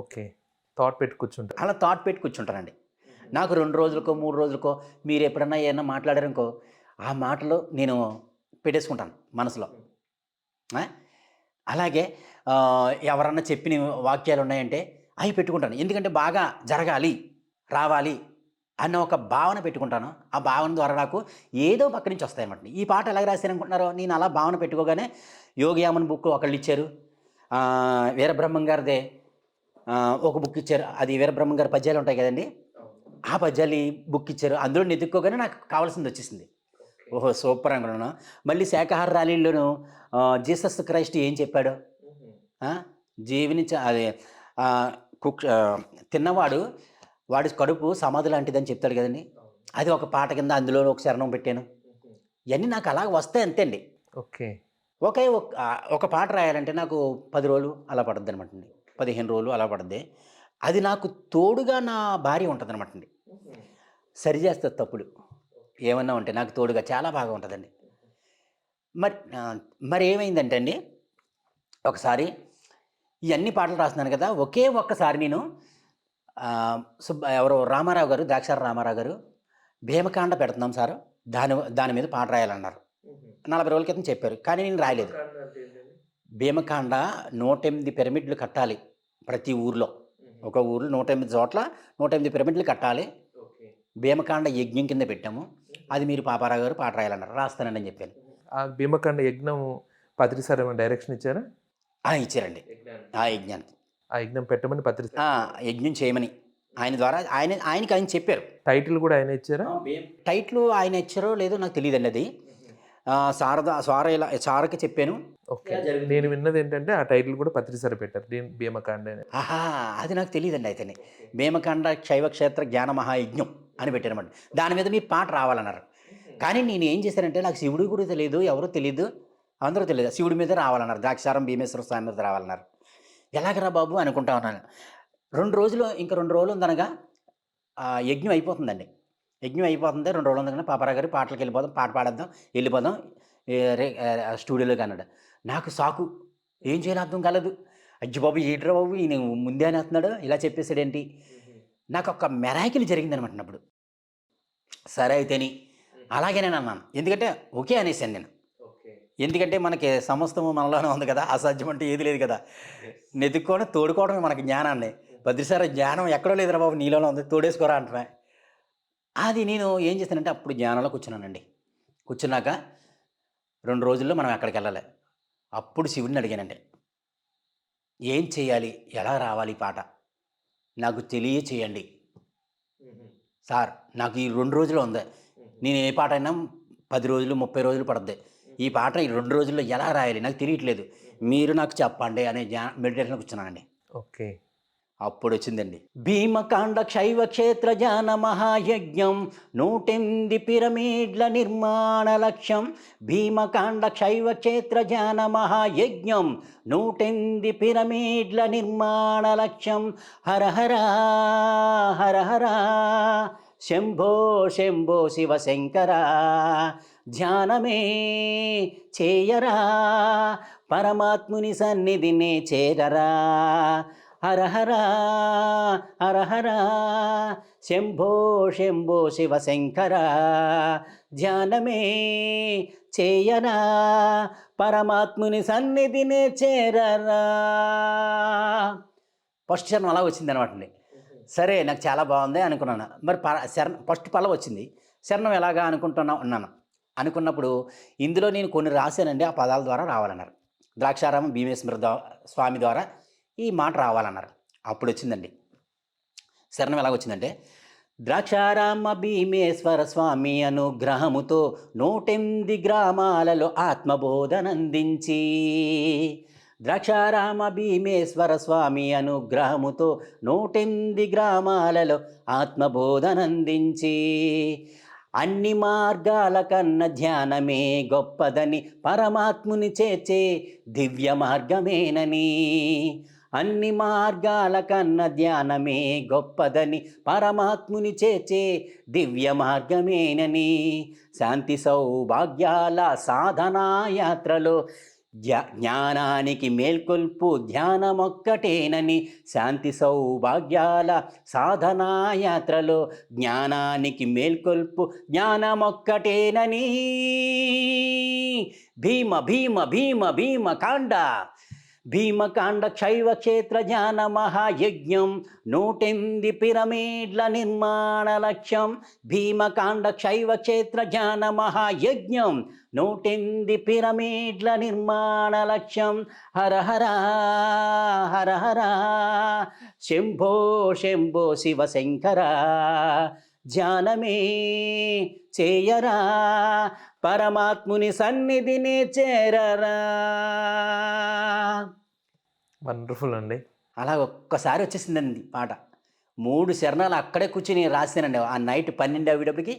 ఓకే. థాట్ పెట్టి కూర్చుంటారు. అలా థాట్ పెట్టి కూర్చుంటానండి. నాకు 2 రోజులకో 3 రోజులకో మీరు ఎప్పుడన్నా ఏమన్నా మాట్లాడారనుకో ఆ మాటలు నేను పెట్టేసుకుంటాను మనసులో. అలాగే ఎవరన్నా చెప్పిన వాక్యాలు ఉన్నాయంటే అవి పెట్టుకుంటాను. ఎందుకంటే బాగా జరగాలి, రావాలి అన్న ఒక భావన పెట్టుకుంటాను. ఆ భావన ద్వారా నాకు ఏదో పక్క నుంచి వస్తాయన్నమాట. ఈ పాట ఎలాగ రాశాను అనుకుంటున్నారో, నేను అలా భావన పెట్టుకోగానే యోగియామన్ బుక్ ఒకళ్ళు ఇచ్చారు, వీరబ్రహ్మం గారిదే ఒక బుక్ ఇచ్చారు. అది వీరబ్రహ్మం గారి పద్యాలు ఉంటాయి కదండి, ఆ పద్యాలు బుక్ ఇచ్చారు. అందులో ఎదుక్కోగానే నాకు కావాల్సింది వచ్చేసింది. ఓహో సూపర్ అనుకున్నాను. మళ్ళీ శాఖాహార ర్యాలీలోనూ జీసస్ క్రైస్ట్ ఏం చెప్పాడు, జీవించ అదే తిన్నవాడు వాడి కడుపు సమాధి లాంటిదని చెప్తాడు కదండి, అది ఒక పాట కింద అందులో ఒక శరణం పెట్టాను. ఇవన్నీ నాకు అలా వస్తాయి అంతే అండి. ఓకే. ఒక పాట రాయాలంటే నాకు 10 రోజులు అలా పడుద్ది అనమాట అండి, 15 రోజులు అలా పడుద్ది. అది నాకు తోడుగా నా భార్య ఉంటుంది అనమాట అండి, సరి చేస్తుంది తప్పులు ఏమన్నా ఉంటే నాకు తోడుగా చాలా బాగా ఉంటుందండి. మరి ఏమైందంటే అండి, ఒకసారి ఇవన్నీ పాటలు రాస్తున్నాను కదా, ఒక్కసారి నేను ఎవరో రామారావు గారు, ద్రాక్షార రామారావు గారు భీమకాండ పెడుతున్నాం సార్, దాని మీద పాట రాయాలన్నారు. 40 రోజుల క్రితం చెప్పారు, కానీ నేను రాయలేదు. భీమకాండ 108 పిరమిడ్లు కట్టాలి ప్రతి ఊర్లో, ఒక ఊర్లో 108 చోట్ల 108 పిరమిడ్లు కట్టాలి. భీమకాండ యజ్ఞం కింద పెట్టాము, అది మీరు పాపారావు గారు పాట రాయాలన్నారు. రాస్తానండి అని చెప్పాను. ఆ భీమకాండ యజ్ఞం పత్రి సార్ ఏమైనా డైరెక్షన్ ఇచ్చారా? ఇచ్చారండి. ఆ యజ్ఞం పెట్టమని పత్రి యజ్ఞం చేయమని ఆయన ద్వారా ఆయనకి చెప్పారు. టైటిల్ కూడా ఆయన ఇచ్చారా? టైటిల్ ఆయన ఇచ్చారో లేదో నాకు తెలియదండి. అది సారకి చెప్పాను. ఓకే. నేను విన్నది ఏంటంటే ఆ టైటిల్ కూడా పత్రి సార్ పెట్టారు, భీమకాండ. అది నాకు తెలియదండి. అయితేనే భీమకాండ శైవక్షేత్ర జ్ఞాన మహాయజ్ఞం అని పెట్టారన్నమాట. దాని మీద మీ పాట రావాలన్నారు. కానీ నేను ఏం చేశానంటే, నాకు శివుడి గురించి తెలియదు, ఎవరో తెలియదు, అందరూ తెలియదు, శివుడి మీద రావాలన్నారు, ద్రాక్షారం భీమేశ్వర స్వామి మీద రావాలన్నారు. ఎలాగరా బాబు అనుకుంటా ఉన్నాను. 2 రోజులు ఉందనగా యజ్ఞం అయిపోతుందండి. యజ్ఞం అయిపోతుంది, 2 రోజులు ఉందనగా పాపారావు గారు పాటలకు వెళ్ళిపోదాం, పాట పాడేద్దాం, వెళ్ళిపోదాం స్టూడియోలోకి అన్నాడు. నాకు సాకు, ఏం చేయాలి అర్థం కాలేదు. అజ్జి బాబు ఏంట్రా బాబు ఈయన ముందే అనేస్తున్నాడు, ఇలా చెప్పేసాడేంటి. నాకు ఒక మెరాకిల్ జరిగిందనమాట అప్పుడు. సరే అయితేని అలాగే నేను అన్నాను. ఎందుకంటే ఓకే అనేసాను నేను. ఎందుకంటే మనకి సమస్తము మనలోనే ఉంది కదా, అసాధ్యం అంటే ఏది లేదు కదా. నెతుక్కొని తోడుకోవడమే మనకి జ్ఞానాన్ని. భద్రసారి జ్ఞానం ఎక్కడో లేదురా బాబు, నీలోనే ఉంది, తోడేసుకోరా అంటున్నా. అది నేను ఏం చేశానంటే అప్పుడు జ్ఞానంలో కూర్చున్నానండి. కూర్చున్నాక 2 రోజుల్లో మనం ఎక్కడికి వెళ్ళాలి. అప్పుడు శివుడిని అడిగానండి, ఏం చేయాలి, ఎలా రావాలి పాట, నాకు తెలియచేయండి సార్. నాకు ఈ 2 రోజులు ఉంది, నేను ఏ పాట అయినా 10 రోజులు 30 రోజులు పడుద్ది, ఈ పాట ఈ 2 రోజుల్లో ఎలా రాయాలి నాకు తెలియట్లేదు, మీరు నాకు చెప్పండి అనే మెడిటేషన్ కూర్చున్నానండి. ఓకే. అప్పుడు వచ్చిందండి భీమకాండ శైవ క్షేత్ర జ్ఞాన మహాయజ్ఞం 108 పిరమిడ్ల నిర్మాణ లక్ష్యం. భీమకాండ శైవ క్షేత్ర జ్ఞాన మహాయజ్ఞం 108 పిరమిడ్ల నిర్మాణ లక్ష్యం. హర హర హర హర శంభో శంభో శివశంకర, ధ్యానమే చేయరా, పరమాత్ముని సన్నిధినే చేరరా. హర హర హర హర శంభో శంభో శివశంకర, ధ్యానమే చేయరా, పరమాత్ముని సన్నిధినే చేరరా. ఫస్ట్ చరణం అలా వచ్చింది అనమాట అండి. సరే నాకు చాలా బాగుంది అనుకున్నాను. మరి ఫస్ట్ పల్ల వచ్చింది, శరణం ఎలాగా అనుకున్నాను. అనుకున్నప్పుడు ఇందులో నేను కొన్ని రాశానండి, ఆ పదాల ద్వారా రావాలన్నారు. ద్రాక్షారామ భీమేశ్వర స్వామి ద్వారా ఈ మాట రావాలన్నారు. అప్పుడు వచ్చిందండి శరణం. ఎలాగ వచ్చిందంటే, ద్రాక్షారామ భీమేశ్వర స్వామి అనుగ్రహముతో 108 గ్రామాలలో ఆత్మబోధనందించి, ద్రాక్షారామ భీమేశ్వర స్వామి అనుగ్రహముతో 108 గ్రామాలలో ఆత్మబోధనందించి అన్ని మార్గాల కన్నా ధ్యానమే గొప్పదని పరమాత్ముని చేర్చే దివ్య మార్గమేనని, అన్ని మార్గాల కన్నా ధ్యానమే గొప్పదని పరమాత్ముని చేర్చే దివ్య మార్గమేనని, శాంతి సౌభాగ్యాల సాధనా యాత్రలో జ్ఞానానికి మేల్కొల్పు ధ్యానమొక్కటేనని, శాంతి సౌభాగ్యాల సాధనా యాత్రలో జ్ఞానానికి మేల్కొల్పు జ్ఞానమొక్కటేనని. భీమ భీమ భీమ భీమకాండ భీమకాండ శైవ క్షేత్ర జ్ఞాన మహాయజ్ఞం 108 పిరమిడ్ల నిర్మాణ లక్ష్యం. భీమకాండ శైవ క్షేత్ర జ్ఞాన మహాయజ్ఞం 108 పిరమిడ్ల నిర్మాణ లక్ష్యం. హర హర హర హర శంభో శంభో శివశంకర, ధ్యానమే చేయరా పరమాత్ముని సన్నిధిని చేరరా. వండర్ఫుల్ అండి. అలా ఒక్కసారి వచ్చేసిందండి పాట. 3 శరణాలు అక్కడే కూర్చుని రాసానండి. ఆ నైట్ 12 అయ్యేటప్పటికి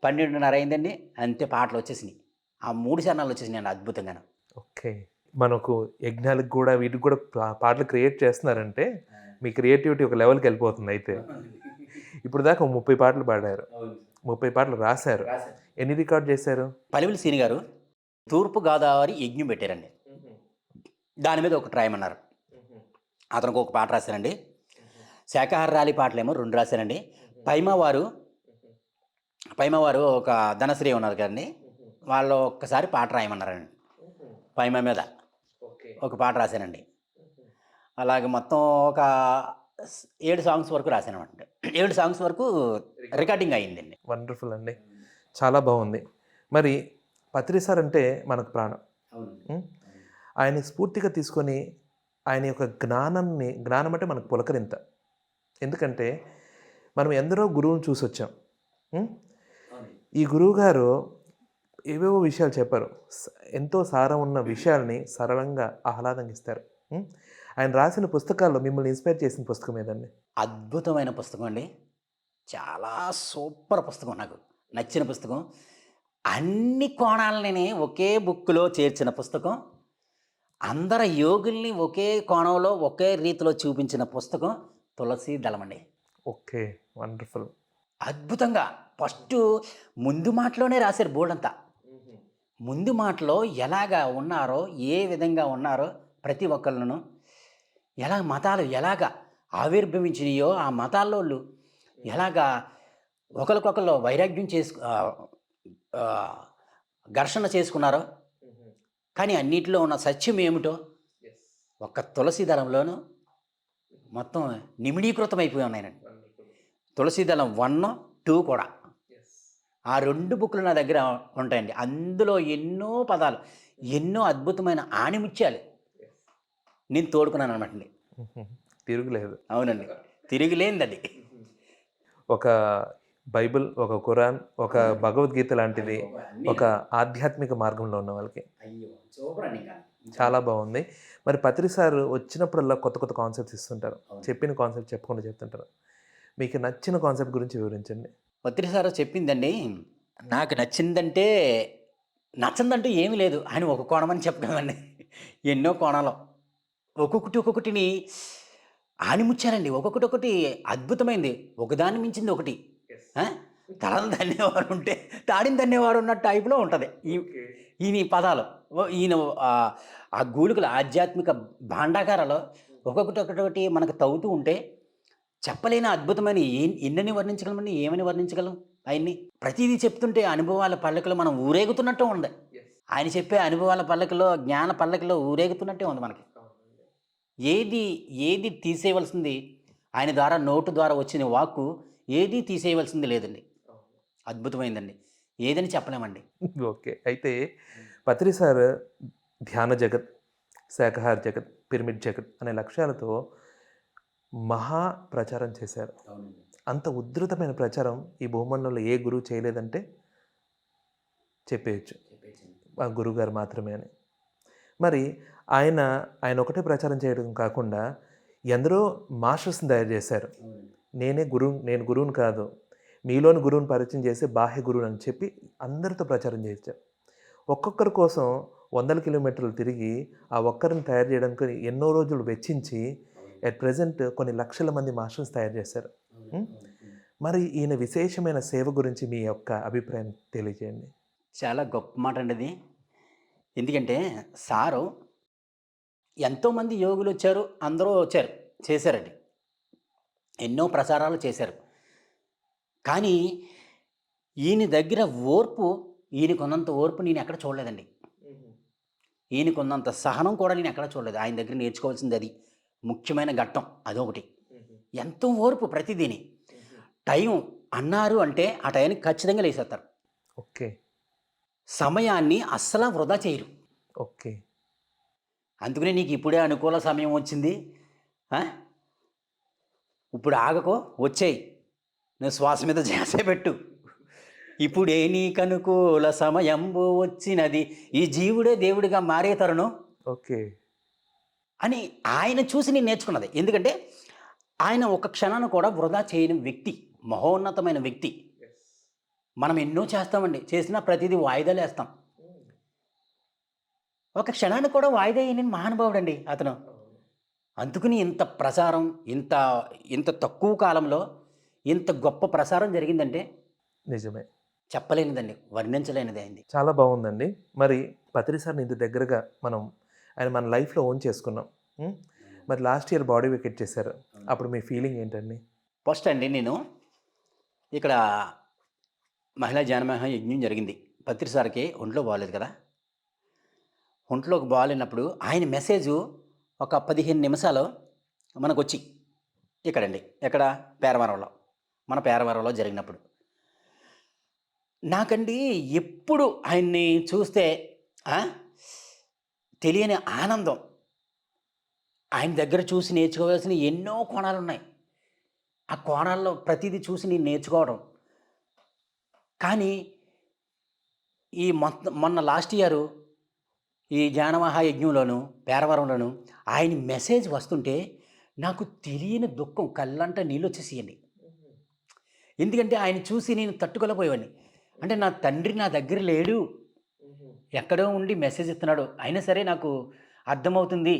12:30 అయిందండి, అంతే పాటలు వచ్చేసినాయి. ఆ 3 శరణాలు వచ్చేసినాయండి అద్భుతంగా. ఓకే, మనకు యజ్ఞాలకు కూడా వీటికి కూడా పాటలు క్రియేట్ చేస్తున్నారంటే మీ క్రియేటివిటీ ఒక లెవెల్కి వెళ్ళిపోతుంది. అయితే ఇప్పుడు దాకా 30 పాటలు పాడారు, 30 పాటలు రాశారు. ఎన్ని రికార్డ్ చేశారు? పలివిలి సీని గారు తూర్పు గోదావరి యజ్ఞం పెట్టారండి, దాని మీద ఒకటి రాయమన్నారు. అతనికి ఒక పాట రాశానండి. శాకాహార ర్యాలీ పాటలేమో 2 రాశానండి. పైమవారు ఒక ధనశ్రీ ఉన్నారు కదండి, వాళ్ళు ఒక్కసారి పాట రాయమన్నారండి. పైమ మీద ఒక పాట రాశానండి. అలాగే మొత్తం ఒక 7 సాంగ్స్ వరకు రాశానమాట. 7 సాంగ్స్ వరకు రికార్డింగ్ అయ్యిందండి. వండర్ఫుల్ అండి, చాలా బాగుంది. మరి పత్రి సార్ అంటే మనకు ప్రాణం. ఆయన స్ఫూర్తిగా తీసుకొని ఆయన యొక్క జ్ఞానం అంటే మనకు పులకరింత. ఎందుకంటే మనం ఎందరో గురువుని చూసి వచ్చాం. ఈ గురువు గారు ఏవేవో విషయాలు చెప్పారు, ఎంతో సారం ఉన్న విషయాల్ని సరళంగా ఆహ్లాదంగా ఇస్తారు. ఆయన రాసిన పుస్తకాల్లో మిమ్మల్ని ఇన్స్పైర్ చేసిన పుస్తకం ఏదండి? అద్భుతమైన పుస్తకం అండి, చాలా సూపర్ పుస్తకం, నాకు నచ్చిన పుస్తకం. అన్ని కోణాలని ఒకే బుక్లో చేర్చిన పుస్తకం, అందరు యోగుల్ని ఒకే కోణంలో ఒకే రీతిలో చూపించిన పుస్తకం తులసి దళం అండి. Okay, wonderful. అద్భుతంగా ఫస్ట్ ముందు మాటలోనే రాశారు బోర్డంతా. ముందు మాటలో ఎలాగా ఉన్నారో, ఏ విధంగా ఉన్నారో ప్రతి ఒక్కళ్ళను, ఎలా మతాలు ఎలాగా ఆవిర్భవించినాయో, ఆ మతాల్లో ఎలాగా ఒకరికొకరు వైరాగ్యం ఘర్షణ చేసుకున్నారో, కానీ అన్నిటిలో ఉన్న సత్యం ఏమిటో ఒక్క తులసి దళంలోనూ మొత్తం నిమిడీకృతం అయిపోయి ఉన్నాయండి. తులసి దళం 1, 2 కూడా, ఆ 2 బుక్లు నా దగ్గర ఉంటాయండి. అందులో ఎన్నో పదాలు, ఎన్నో అద్భుతమైన ఆణిముత్యాలు నేను తోడుకున్నాను అనమాట అండి. తిరుగులేదు. అవునండి, తిరిగిలేనిది అది. ఒక బైబిల్, ఒక ఖురాన్, ఒక భగవద్గీత లాంటిది ఒక ఆధ్యాత్మిక మార్గంలో ఉన్న వాళ్ళకి చాలా బాగుంది. మరి పత్రి సార్ వచ్చినప్పుడల్లా కొత్త కొత్త కాన్సెప్ట్స్ ఇస్తుంటారు, చెప్పిన కాన్సెప్ట్ చెప్పకుండా చెప్తుంటారు. మీకు నచ్చిన కాన్సెప్ట్ గురించి వివరించండి. పత్రి సార్ చెప్పిందండి, నాకు నచ్చందంటూ ఏమీ లేదు అని ఒక కోణమని చెప్పగలండి. ఎన్నో కోణాలు ఒక్కొక్కటిని ఆనిముచ్చారండి. ఒక్కొక్కటి అద్భుతమైంది, ఒకదాన్ని మించింది ఒకటి. తలలు ధన్యవాడు ఉంటే తాడిని ధన్యవాడు ఉన్న టైప్లో ఉంటుంది ఈయన పదాలు. ఈయన ఆ గూళికలు ఆధ్యాత్మిక భాండాగారాలు ఒక్కొక్కటి మనకు తవ్వుతూ ఉంటే చెప్పలేని అద్భుతమైన ఎన్నని వర్ణించగలమండి, ఏమని వర్ణించగలం ఆయన్ని. ప్రతిదీ చెప్తుంటే అనుభవాల పల్లకిలో మనం ఊరేగుతున్నట్టు ఉంది. ఆయన చెప్పే అనుభవాల పల్లకిలో, జ్ఞాన పల్లకిలో ఊరేగుతున్నట్టే ఉంది మనకి. ఏది తీసేయవలసింది, ఆయన ద్వారా నోటు ద్వారా వచ్చిన వాక్కు ఏది తీసేయవలసింది లేదండి. అద్భుతమైందండి, ఏదని చెప్పలేమండి. ఓకే, అయితే పత్రి సార్ ధ్యాన జగత్, శాకాహార జగత్, పిరమిడ్ జగత్ అనే లక్ష్యాలతో మహా ప్రచారం చేశారు. అంత ఉధృతమైన ప్రచారం ఈ భూమండలంలో ఏ గురువు చేయలేదంటే చెప్పేయచ్చు, ఆ గురువుగారు మాత్రమే అని. మరి ఆయన ఆయన ఒకటే ప్రచారం చేయడం కాకుండా ఎందరో మాస్టర్స్ని తయారు చేశారు. నేను గురువుని కాదు, మీలోని గురువుని పరిచయం చేసి బాహ్య గురువుని అని చెప్పి అందరితో ప్రచారం చేశారు. ఒక్కొక్కరి కోసం వందల కిలోమీటర్లు తిరిగి ఆ ఒక్కరిని తయారు చేయడానికి ఎన్నో రోజులు వెచ్చించి అట్ ప్రెజెంట్ కొన్ని లక్షల మంది మాస్టర్స్ తయారు చేశారు. మరి ఈయన విశేషమైన సేవ గురించి మీ యొక్క అభిప్రాయం తెలియజేయండి. చాలా గొప్ప మాట అండి అది. ఎందుకంటే సారు ఎంతోమంది యోగులు వచ్చారు, అందరూ వచ్చారు, చేశారండి. ఎన్నో ప్రచారాలు చేశారు. కానీ ఈయన దగ్గర ఓర్పు, ఈయనకున్నంత ఓర్పు నేను ఎక్కడ చూడలేదండి. ఈయనకున్నంత సహనం కూడా నేను ఎక్కడ చూడలేదు. ఆయన దగ్గర నేర్చుకోవాల్సింది అది ముఖ్యమైన ఘట్టం అదొకటి. ఎంతో ఓర్పు ప్రతిదీని. టైం అన్నారు అంటే ఆ టైంకి ఖచ్చితంగా లేసేస్తారు. ఓకే. సమయాన్ని అస్సలు వృధా చేయరు. ఓకే. అందుకనే నీకు ఇప్పుడే అనుకూల సమయం వచ్చింది, ఇప్పుడు ఆగకో, వచ్చేయి, నువ్వు శ్వాస మీద ధ్యాస పెట్టు, ఇప్పుడే నీకు అనుకూల సమయంబు వచ్చినది, ఈ జీవుడే దేవుడిగా మారే తరుణం. ఓకే. అని ఆయన చూసి నేను నేర్చుకున్నది. ఎందుకంటే ఆయన ఒక క్షణాన్ని కూడా వృధా చేయని వ్యక్తి, మహోన్నతమైన వ్యక్తి. మనం ఎన్నో చేస్తామండి, చేసినా ప్రతిదీ వాయిదాలు వేస్తాం. ఒక క్షణాన్ని కూడా వాయిదా వేయని మహానుభావుడు అండి అతను. అందుకని ఇంత ప్రచారం, ఇంత ఇంత తక్కువ కాలంలో ఇంత గొప్ప ప్రసారం జరిగిందంటే నిజమే, చెప్పలేనిదండి, వర్ణించలేనిది అయింది. చాలా బాగుందండి. మరి పత్రి సార్ని ఇంత దగ్గరగా ఆయన మన లైఫ్లో ఓన్ చేసుకున్నాం. మరి లాస్ట్ ఇయర్ బాడీ వెకేట్ చేశారు, అప్పుడు మీ ఫీలింగ్ ఏంటండి? ఫస్ట్ అండి, నేను ఇక్కడ మహిళా జానమహా యజ్ఞం జరిగింది. పత్రి సార్కి ఒంట్లో బాగాలేదు కదా. ఒంట్లోకి బాగాలేనప్పుడు ఆయన మెసేజు ఒక 15 నిమిషాలు మనకు వచ్చి ఇక్కడండి, ఎక్కడ పేరవరంలో, మన పేరవరంలో జరిగినప్పుడు నాకండి ఎప్పుడు ఆయన్ని చూస్తే తెలియని ఆనందం. ఆయన దగ్గర చూసి నేర్చుకోవాల్సిన ఎన్నో కోణాలు ఉన్నాయి. ఆ కోణాల్లో ప్రతిదీ చూసి నేను నేర్చుకోవడం. కానీ ఈ మొన్న లాస్ట్ ఇయర్ ఈ జ్ఞానమహాయజ్ఞంలోను పేరవరంలోను ఆయన మెసేజ్ వస్తుంటే నాకు తెలియని దుఃఖం, కళ్ళంట నీళ్ళు వచ్చేసేయండి. ఎందుకంటే ఆయన చూసి నేను తట్టుకోలేకపోయేవాడిని. అంటే నా తండ్రి నా దగ్గర లేడు, ఎక్కడో ఉండి మెసేజ్ ఇస్తున్నాడు, అయినా సరే నాకు అర్థమవుతుంది.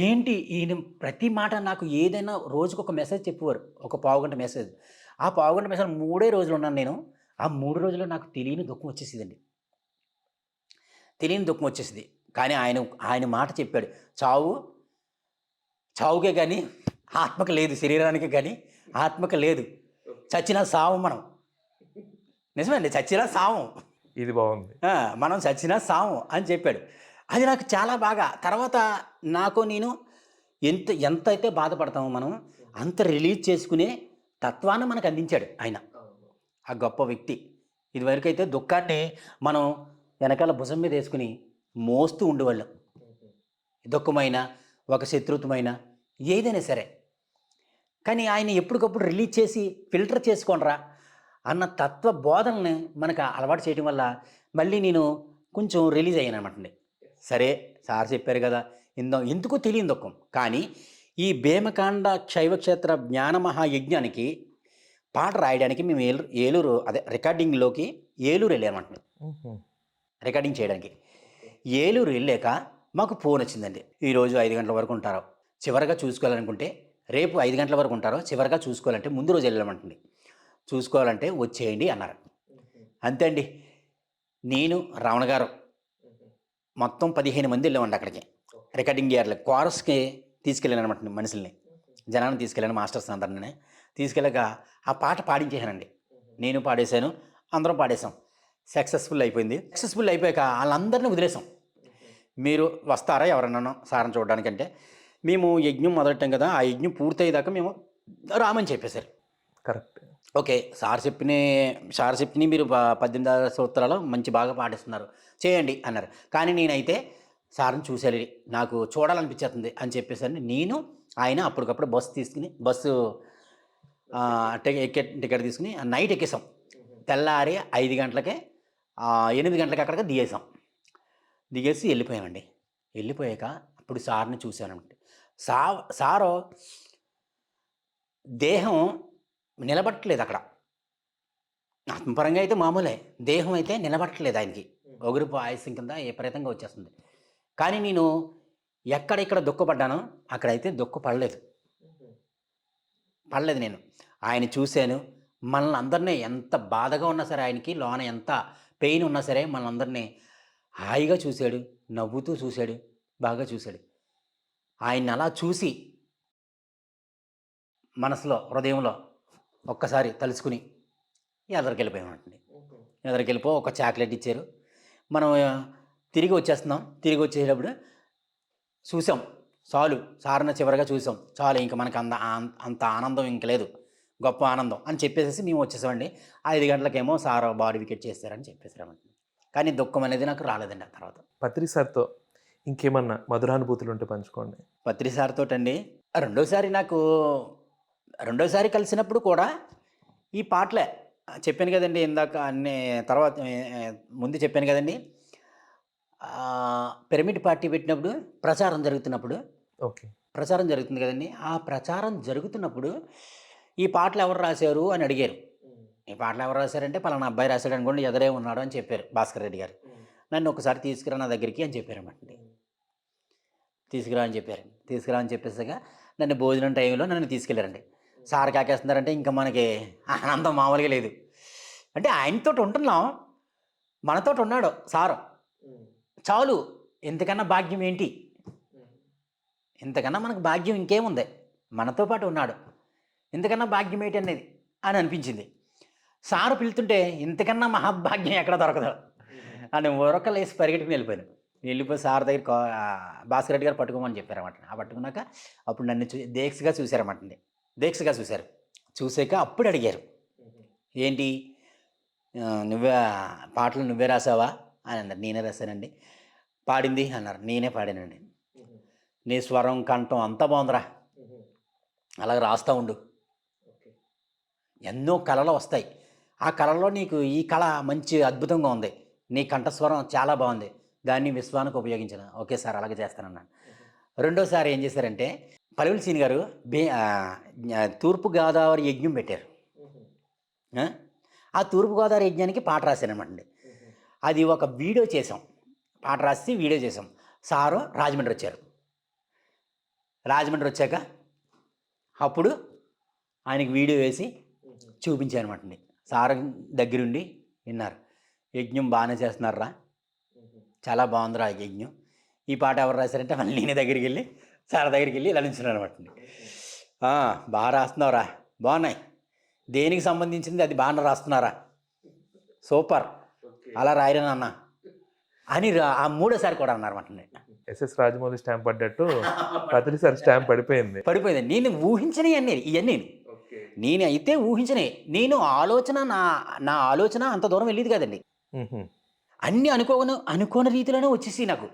ఏంటి ఈయన ప్రతి మాట నాకు ఏదైనా రోజుకు ఒక మెసేజ్ చెప్పేవారు, ఒక పావుగంట మెసేజ్. ఆ పావుగంట మెసేజ్ 3 రోజులు ఉన్నాను నేను. ఆ 3 రోజుల్లో నాకు తెలియని దుఃఖం వచ్చేసిందండి, తెలియని దుఃఖం వచ్చేసింది. కానీ ఆయన మాట చెప్పాడు, చావుకే కానీ ఆత్మకు లేదు, శరీరానికి కానీ ఆత్మకు లేదు, చచ్చినా సావు మనం. నిజమండి, చచ్చినా సావం. ఇది బాగుంది. మనం చచ్చినా సావం అని చెప్పాడు. అది నాకు చాలా బాగా. తర్వాత నేను ఎంత అయితే బాధపడతామో మనం అంత రిలీజ్ చేసుకునే తత్వాన్ని మనకు అందించాడు ఆయన, ఆ గొప్ప వ్యక్తి. ఇదివరకైతే దుఃఖాన్ని మనం వెనకాల భుజం మీద వేసుకుని మోస్తూ ఉండేవాళ్ళం. దుఃఖమైన, ఒక శత్రుత్వమైన, ఏదైనా సరే. కానీ ఆయన ఎప్పటికప్పుడు రిలీజ్ చేసి ఫిల్టర్ చేసుకోనరా అన్న తత్వ బోధనని మనకు అలవాటు చేయడం వల్ల మళ్ళీ నేను కొంచెం రిలీజ్ అయ్యాను అనమాట. సరే, సార్ చెప్పారు కదా, ఎందుకో తెలియని దుఃఖం. కానీ ఈ భీమకాండ శైవక్షేత్ర జ్ఞానమహాయజ్ఞానికి పాట రాయడానికి మేము ఏలూరు రికార్డింగ్లోకి ఏలూరు వెళ్ళామంట, రికార్డింగ్ చేయడానికి. ఏలూరు వెళ్ళాక మాకు ఫోన్ వచ్చిందండి, ఈరోజు 5 గంటల వరకు ఉంటారో, చివరిగా చూసుకోవాలనుకుంటే రేపు 5 గంటల వరకు ఉంటారో, చివరిగా చూసుకోవాలంటే ముందు రోజు వెళ్ళామంటుంది, చూసుకోవాలంటే వచ్చేయండి అన్నారు. అంతే అండి. నేను రావణ గారు మొత్తం 15 మంది వెళ్ళామండి అక్కడికి. రికార్డింగ్ ఇయర్లో కోరస్కి తీసుకెళ్ళాను అనమాట, మనుషుల్ని, జనాన్ని తీసుకెళ్ళాను, మాస్టర్స్ అందరినీ తీసుకెళ్ళాక ఆ పాట పాడించేశానండి. నేను పాడేశాను, అందరం పాడేశాం. సక్సెస్ఫుల్ అయిపోయింది. సక్సెస్ఫుల్ అయిపోయాక వాళ్ళందరినీ వదిలేసాం. మీరు వస్తారా ఎవరన్నా సారం చూడడానికంటే, మేము యజ్ఞం మొదలెట్టాం కదా, ఆ యజ్ఞం పూర్తయ్యేదాకా మేము రామని చెప్పేశారు. కరెక్ట్. ఓకే, సార్ చెప్పిన మీరు 18 సూత్రాలు మంచి బాగా పాటిస్తున్నారు, చేయండి అన్నారు. కానీ నేనైతే సార్ని చూసేయాలి, నాకు చూడాలనిపించేస్తుంది అని చెప్పేసరి ఆయన అప్పటికప్పుడు బస్సు టికెట్ తీసుకుని నైట్ ఎక్కేసాం. తెల్లారి 5 గంటలకే 8 గంటలకి అక్కడికి దిగేసాం. దిగేసి వెళ్ళిపోయామండి. వెళ్ళిపోయాక అప్పుడు సార్‌ని చూశానండి. సా సారు దేహం నిలబడట్లేదు అక్కడ. ఆత్మపరంగా అయితే మామూలే. దేహం అయితే నిలబడట్లేదు ఆయనకి. ఒగురుపు ఆయాసం కింద విపరీతంగా వచ్చేస్తుంది. కానీ నేను ఎక్కడెక్కడ దుఃఖపడ్డానో అక్కడైతే దుఃఖపడలేదు. పడలేదు నేను. ఆయన చూశాను. మనల్ని అందరినీ ఎంత బాధగా ఉన్నా సరే ఆయనకి లోన ఎంత పెయిన్ ఉన్నా సరే మనల్నందరినీ హాయిగా చూశాడు. నవ్వుతూ చూశాడు. బాగా చూశాడు. ఆయన్ని అలా చూసి మనసులో, హృదయంలో ఒక్కసారి తలుచుకుని ఎదరికెళ్ళిపోయామండి. ఎదరికెళ్ళిపో ఒక చాక్లెట్ ఇచ్చారు. మనం తిరిగి వచ్చేస్తున్నాం. తిరిగి వచ్చేటప్పుడు చూసాం. చాలు సార్‌ని చివరిగా చూసాం. చాలు ఇంక మనకు అంత ఆనందం ఇంక లేదు. గొప్ప ఆనందం అని చెప్పేసేసి మేము వచ్చేసామండి. 5 గంటలకేమో సార్ బాడీ వికెట్ చేశారని చెప్పేసామండి. కానీ దుఃఖం అనేది నాకు రాలేదండి ఆ తర్వాత. పత్రి సార్‌తో ఇంకేమన్నా మధురానుభూతులు ఉంటే పంచుకోండి. పత్రి సార్‌తోటండి రెండోసారి కలిసినప్పుడు కూడా ఈ పాటలే. చెప్పాను కదండీ ఇందాక తర్వాత ముందు చెప్పాను కదండీ. పిరమిడ్ పార్టీ పెట్టినప్పుడు ప్రచారం జరుగుతున్నప్పుడు ఓకే. ప్రచారం జరుగుతుంది కదండీ. ఆ ప్రచారం జరుగుతున్నప్పుడు ఈ పాటలు ఎవరు రాశారు అని అడిగారు. ఈ పాటలు ఎవరు రాశారంటే పలానా అబ్బాయి రాశాడు అనుకోండి, ఎదరే ఉన్నాడు అని చెప్పారు భాస్కర్ రెడ్డి గారు. నన్ను ఒకసారి తీసుకురా నా దగ్గరికి అని చెప్పారన్నమాట. తీసుకురా అని చెప్పారు. తీసుకురా అని చెప్పేసాక నన్ను భోజనం టైంలో నన్ను తీసుకెళ్ళారండి. సార్ కాకేస్తున్నారంటే ఇంకా మనకి ఆనందం మామూలుగా లేదు. అంటే ఆయనతోటి ఉంటున్నాం, మనతోటి ఉన్నాడు సారు. చాలు, ఇంతకన్నా భాగ్యం ఏంటి? ఇంతకన్నా మనకు భాగ్యం ఇంకేముంది? మనతో పాటు ఉన్నాడు, ఇంతకన్నా భాగ్యం ఏంటి అనేది అని అనిపించింది. సారు పిలుతుంటే ఇంతకన్నా మహాభాగ్యం ఎక్కడ దొరకదు అని ఉరకలేసి పరిగెట్టుకుని వెళ్ళిపోయి సార్ దగ్గర భాస్కర్ రెడ్డి గారు పట్టుకోమని చెప్పారన్నమాట. ఆ పట్టుకున్నాక అప్పుడు నన్ను దీక్షగా చూశారన్నమాట. దీక్షగా చూశారు. చూసాక అప్పుడు అడిగారు, ఏంటి నువ్వే పాటలు నువ్వే రాసావా అని అన్నారు. నేనే రాశానండి. పాడింది అన్నారు. నేనే పాడానండి. నీ స్వరం కంఠం అంతా బాగుందిరా, అలాగ రాస్తూ ఉండు. ఎన్నో కళలు వస్తాయి. ఆ కళలో నీకు ఈ కళ మంచి అద్భుతంగా ఉంది. నీ కంఠస్వరం చాలా బాగుంది, దాన్ని విశ్వానికి ఉపయోగించిన. ఓకే సార్, అలాగే చేస్తానన్నాను. రెండోసారి ఏం చేశారంటే పల్లెలు సీని గారు తూర్పుగోదావరి యజ్ఞం పెట్టారు. ఆ తూర్పుగోదావరి యజ్ఞానికి పాట రాశానమాట. అది ఒక వీడియో చేసాం. పాట రాసి వీడియో చేసాం. సారు రాజమండ్రి వచ్చారు. రాజమండ్రి వచ్చాక అప్పుడు ఆయనకి వీడియో వేసి చూపించాను అనమాట. సార్ దగ్గరుండి విన్నారు. యజ్ఞం బాగానే చేస్తున్నారా, చాలా బాగుందిరా యజ్ఞం. ఈ పాట ఎవరు రాశారంటే మళ్ళీ నేనే దగ్గరికి వెళ్ళి సార్ దగ్గరికి వెళ్ళి ఇలా నిల్చున్నాను అనమాట. బాగా రాస్తున్నావురా, బాగున్నాయి, దేనికి సంబంధించింది అది బాగా రాస్తున్నారా, సూపర్, అలా రాయరా నాన్న అని ఆ మూడోసారి కూడా అన్నారన్నమాట. ఎస్ఎస్ రాజమౌళి స్టాంప్ పడ్డట్టు పత్రి సార్ స్టాంప్ పడిపోయింది. నేను ఊహించని ఇవన్నీ నేను అయితే ఊహించనే. నేను ఆలోచన నా ఆలోచన అంత దూరం వెళ్ళేది కదండి. అన్నీ అనుకోని రీతిలోనే వచ్చేసి నాకు.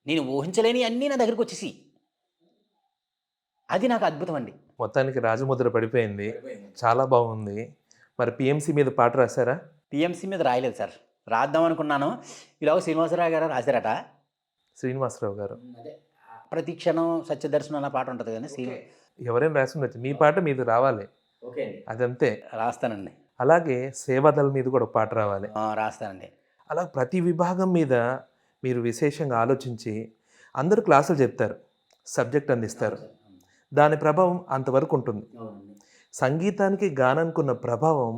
నేను ఊహించలేని అన్నీ నా దగ్గరికి వచ్చేసి, అది నాకు అద్భుతం అండి. మొత్తానికి రాజముద్ర పడిపోయింది, చాలా బాగుంది. మరి పిఎంసి మీద పాట రాశారా? పిఎంసి మీద రాయలేదు సార్, రాద్దాం అనుకున్నాను. ఇలాగ శ్రీనివాసరావు గారు రాశారట. శ్రీనివాసరావు గారు ప్రతి క్షణం సత్యదర్శనం అన్న పాట ఉంటుంది కానీ ఎవరైనా రాసి ఉండొచ్చు, మీ పాట మీద రావాలి. ఓకే, అదంతే. రాస్తానండి. అలాగే సేవాదళ మీద కూడా పాట రావాలి. రాస్తానండి. అలా ప్రతి విభాగం మీద మీరు విశేషంగా ఆలోచించి అందరూ క్లాసులు చెప్తారు, సబ్జెక్ట్ అందిస్తారు. దాని ప్రభావం అంతవరకు ఉంటుంది. సంగీతానికి గానానికి ఉన్న ప్రభావం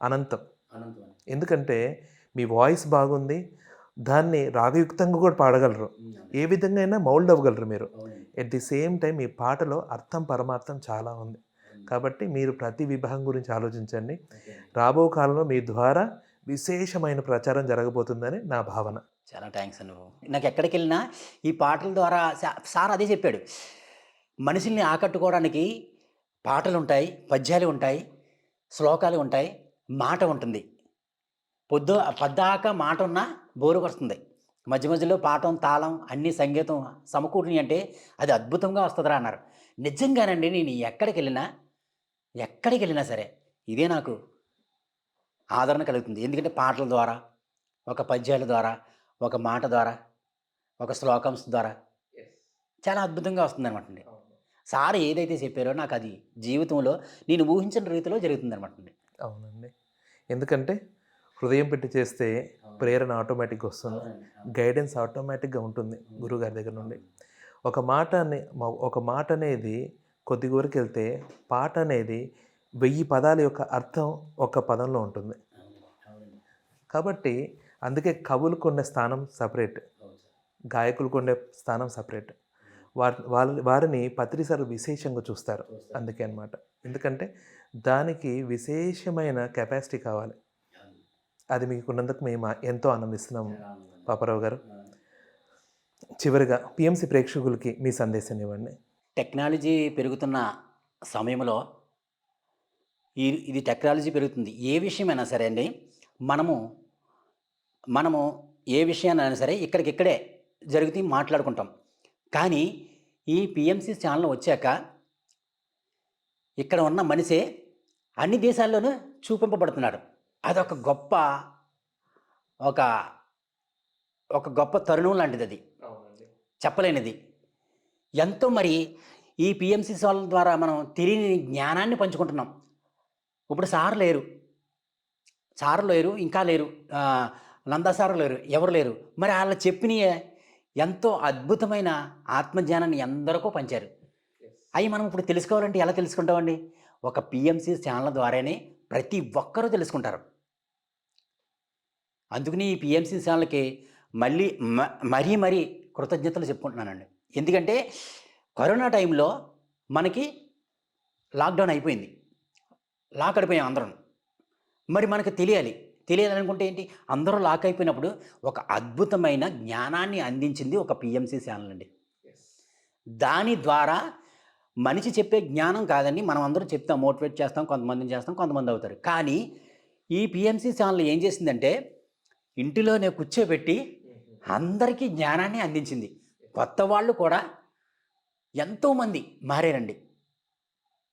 అనంతం. ఎందుకంటే మీ వాయిస్ బాగుంది, దాన్ని రాగయుక్తంగా కూడా పాడగలరు, ఏ విధంగా అయినా మౌల్డ్ అవ్వగలరు మీరు. ఎట్ ది సేమ్ టైం మీ పాటలో అర్థం పరమార్థం చాలా ఉంది. కాబట్టి మీరు ప్రతి విభాగం గురించి ఆలోచించండి. రాబో కాలంలో మీ ద్వారా విశేషమైన ప్రచారం జరగబోతుందని నా భావన. చాలా థ్యాంక్స్ అండి. నాకు ఎక్కడికి వెళ్ళినా ఈ పాటల ద్వారా సార్ అదే చెప్పాడు, మనుషుల్ని ఆకట్టుకోవడానికి పాటలు ఉంటాయి, పద్యాలు ఉంటాయి, శ్లోకాలు ఉంటాయి, మాట ఉంటుంది. పద్దాక మాట ఉన్నా బోరు వస్తుంది, మధ్య మధ్యలో పాఠం తాళం అన్ని సంగీతం సమకూర్ని అంటే అది అద్భుతంగా వస్తుందిరా అన్నారు. నిజంగానండి. నేను ఎక్కడికి వెళ్ళినా సరే ఇదే నాకు ఆదరణ కలుగుతుంది. ఎందుకంటే పాటల ద్వారా, ఒక పద్యాల ద్వారా, ఒక మాట ద్వారా, ఒక శ్లోకంస్ ద్వారా చాలా అద్భుతంగా వస్తుందన్నమాట అండి. సార్ ఏదైతే చెప్పారో నాకు అది జీవితంలో నేను ఊహించిన రీతిలో జరుగుతుందన్నమాట అండి. అవునండి. ఎందుకంటే హృదయం పెట్టి చేస్తే ప్రేరణ ఆటోమేటిక్గా వస్తుంది. గైడెన్స్ ఆటోమేటిక్గా ఉంటుంది గురువుగారి దగ్గర నుండి. ఒక మాట అనేది కొద్ది వరకు వెళ్తే పాట అనేది 1000 పదాల యొక్క అర్థం ఒక పదంలో ఉంటుంది. కాబట్టి అందుకే కవులకు ఉండే స్థానం సపరేట్, గాయకులకు ఉండే స్థానం సపరేట్. వారిని పత్రిసార్లు విశేషంగా చూస్తారు. అందుకే అన్నమాట. ఎందుకంటే దానికి విశేషమైన కెపాసిటీ కావాలి. అది మీకు ఉన్నందుకు మేము ఎంతో ఆనందిస్తున్నాము పాపారావు గారు. చివరిగా పిఎంసి ప్రేక్షకులకి మీ సందేశాన్ని ఇవ్వండి. టెక్నాలజీ పెరుగుతున్న సమయంలో ఇది టెక్నాలజీ పెరుగుతుంది. ఏ విషయమైనా సరే అండి, మనము ఏ విషయాన్నైనా సరే ఇక్కడికిక్కడే జరిగితే మాట్లాడుకుంటాం. కానీ ఈ పిఎంసి ఛానల్ వచ్చాక ఇక్కడ ఉన్న మనిషే అన్ని దేశాల్లోనూ చూపింపబడుతున్నాడు. అదొక గొప్ప ఒక ఒక గొప్ప తరుణం లాంటిది. అది చెప్పలేనిది. ఎంతో మరి ఈ పిఎంసి ఛానల్ ద్వారా మనం తెలియని జ్ఞానాన్ని పంచుకుంటున్నాం. ఇప్పుడు సార్ లేరు, ఇంకా లేరు, నందా సార్ లేరు, ఎవరు లేరు. మరి వాళ్ళు చెప్పిన ఎంతో అద్భుతమైన ఆత్మజ్ఞానాన్ని ఎందరికో పంచారు. అవి మనం ఇప్పుడు తెలుసుకోవాలంటే ఎలా తెలుసుకుంటామండి? ఒక పిఎంసి ఛానల్ ద్వారానే ప్రతి ఒక్కరూ తెలుసుకుంటారు. అందుకని ఈ పిఎంసి ఛానల్కి మరీ కృతజ్ఞతలు చెప్పుకుంటున్నానండి. ఎందుకంటే కరోనా టైంలో మనకి లాక్డౌన్ అయిపోయింది, లాక్ అయిపోయాం అందరం. మరి మనకు తెలియాలనుకుంటే ఏంటి? అందరూ లాక్ అయిపోయినప్పుడు ఒక అద్భుతమైన జ్ఞానాన్ని అందించింది ఒక పిఎంసి ఛానల్ అండి. దాని ద్వారా మనిషి చెప్పే జ్ఞానం కాదండి, మనం అందరం చెప్తాం, మోటివేట్ చేస్తాం, కొంతమందిని చేస్తాం, కొంతమంది అవుతారు. కానీ ఈ పిఎంసి ఛానల్ ఏం చేసిందంటే ఇంటిలోనే కూర్చోబెట్టి అందరికీ జ్ఞానాన్ని అందించింది. కొత్త వాళ్ళు కూడా ఎంతోమంది మారారండి.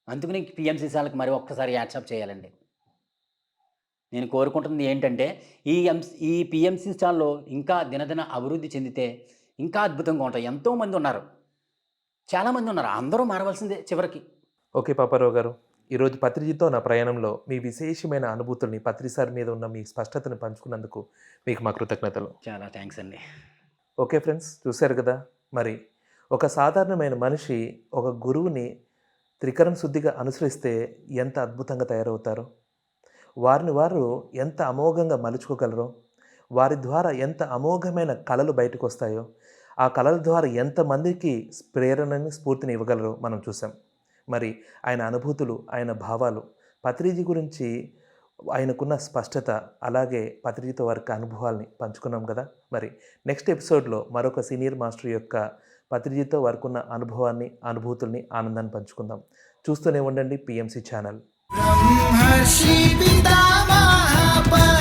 అందుకని పిఎంసి ఛానల్కి మరి ఒక్కసారి యాడ్సాప్ చేయాలండి. నేను కోరుకుంటుంది ఏంటంటే ఈ పిఎంసి ఛానల్లో ఇంకా దినదిన అభివృద్ధి చెందితే ఇంకా అద్భుతంగా ఉంటాయి. ఎంతోమంది ఉన్నారు, చాలామంది ఉన్నారు, అందరూ మారవలసిందే చివరికి. ఓకే పాపారావు గారు, ఈరోజు పత్రిజీతో నా ప్రయాణంలో మీ విశేషమైన అనుభూతుల్ని, పత్రిసార్ మీద ఉన్న మీ స్పష్టతను పంచుకున్నందుకు మీకు మా కృతజ్ఞతలు. చాలా థ్యాంక్స్ అండి. ఓకే ఫ్రెండ్స్, చూశారు కదా. మరి ఒక సాధారణమైన మనిషి ఒక గురువుని త్రికరణ శుద్ధిగా అనుసరిస్తే ఎంత అద్భుతంగా తయారవుతారో, వారిని వారు ఎంత అమోఘంగా మలుచుకోగలరో, వారి ద్వారా ఎంత అమోఘమైన కళలు బయటకు వస్తాయో, ఆ కళల ద్వారా ఎంతమందికి ప్రేరణని, స్ఫూర్తిని ఇవ్వగలరో మనం చూసాం. మరి ఆయన అనుభూతులు, ఆయన భావాలు, పత్రిజీ గురించి ఆయనకున్న స్పష్టత, అలాగే పత్రిజీతో వారికి అనుభవాల్ని పంచుకున్నాం కదా. మరి నెక్స్ట్ ఎపిసోడ్లో మరొక సీనియర్ మాస్టర్ యొక్క పత్రిజీతో వారికి ఉన్న అనుభవాన్ని, అనుభూతుల్ని, ఆనందాన్ని పంచుకుందాం. చూస్తూనే ఉండండి పిఎంసి ఛానల్. ब्रह्मर्षि पितामह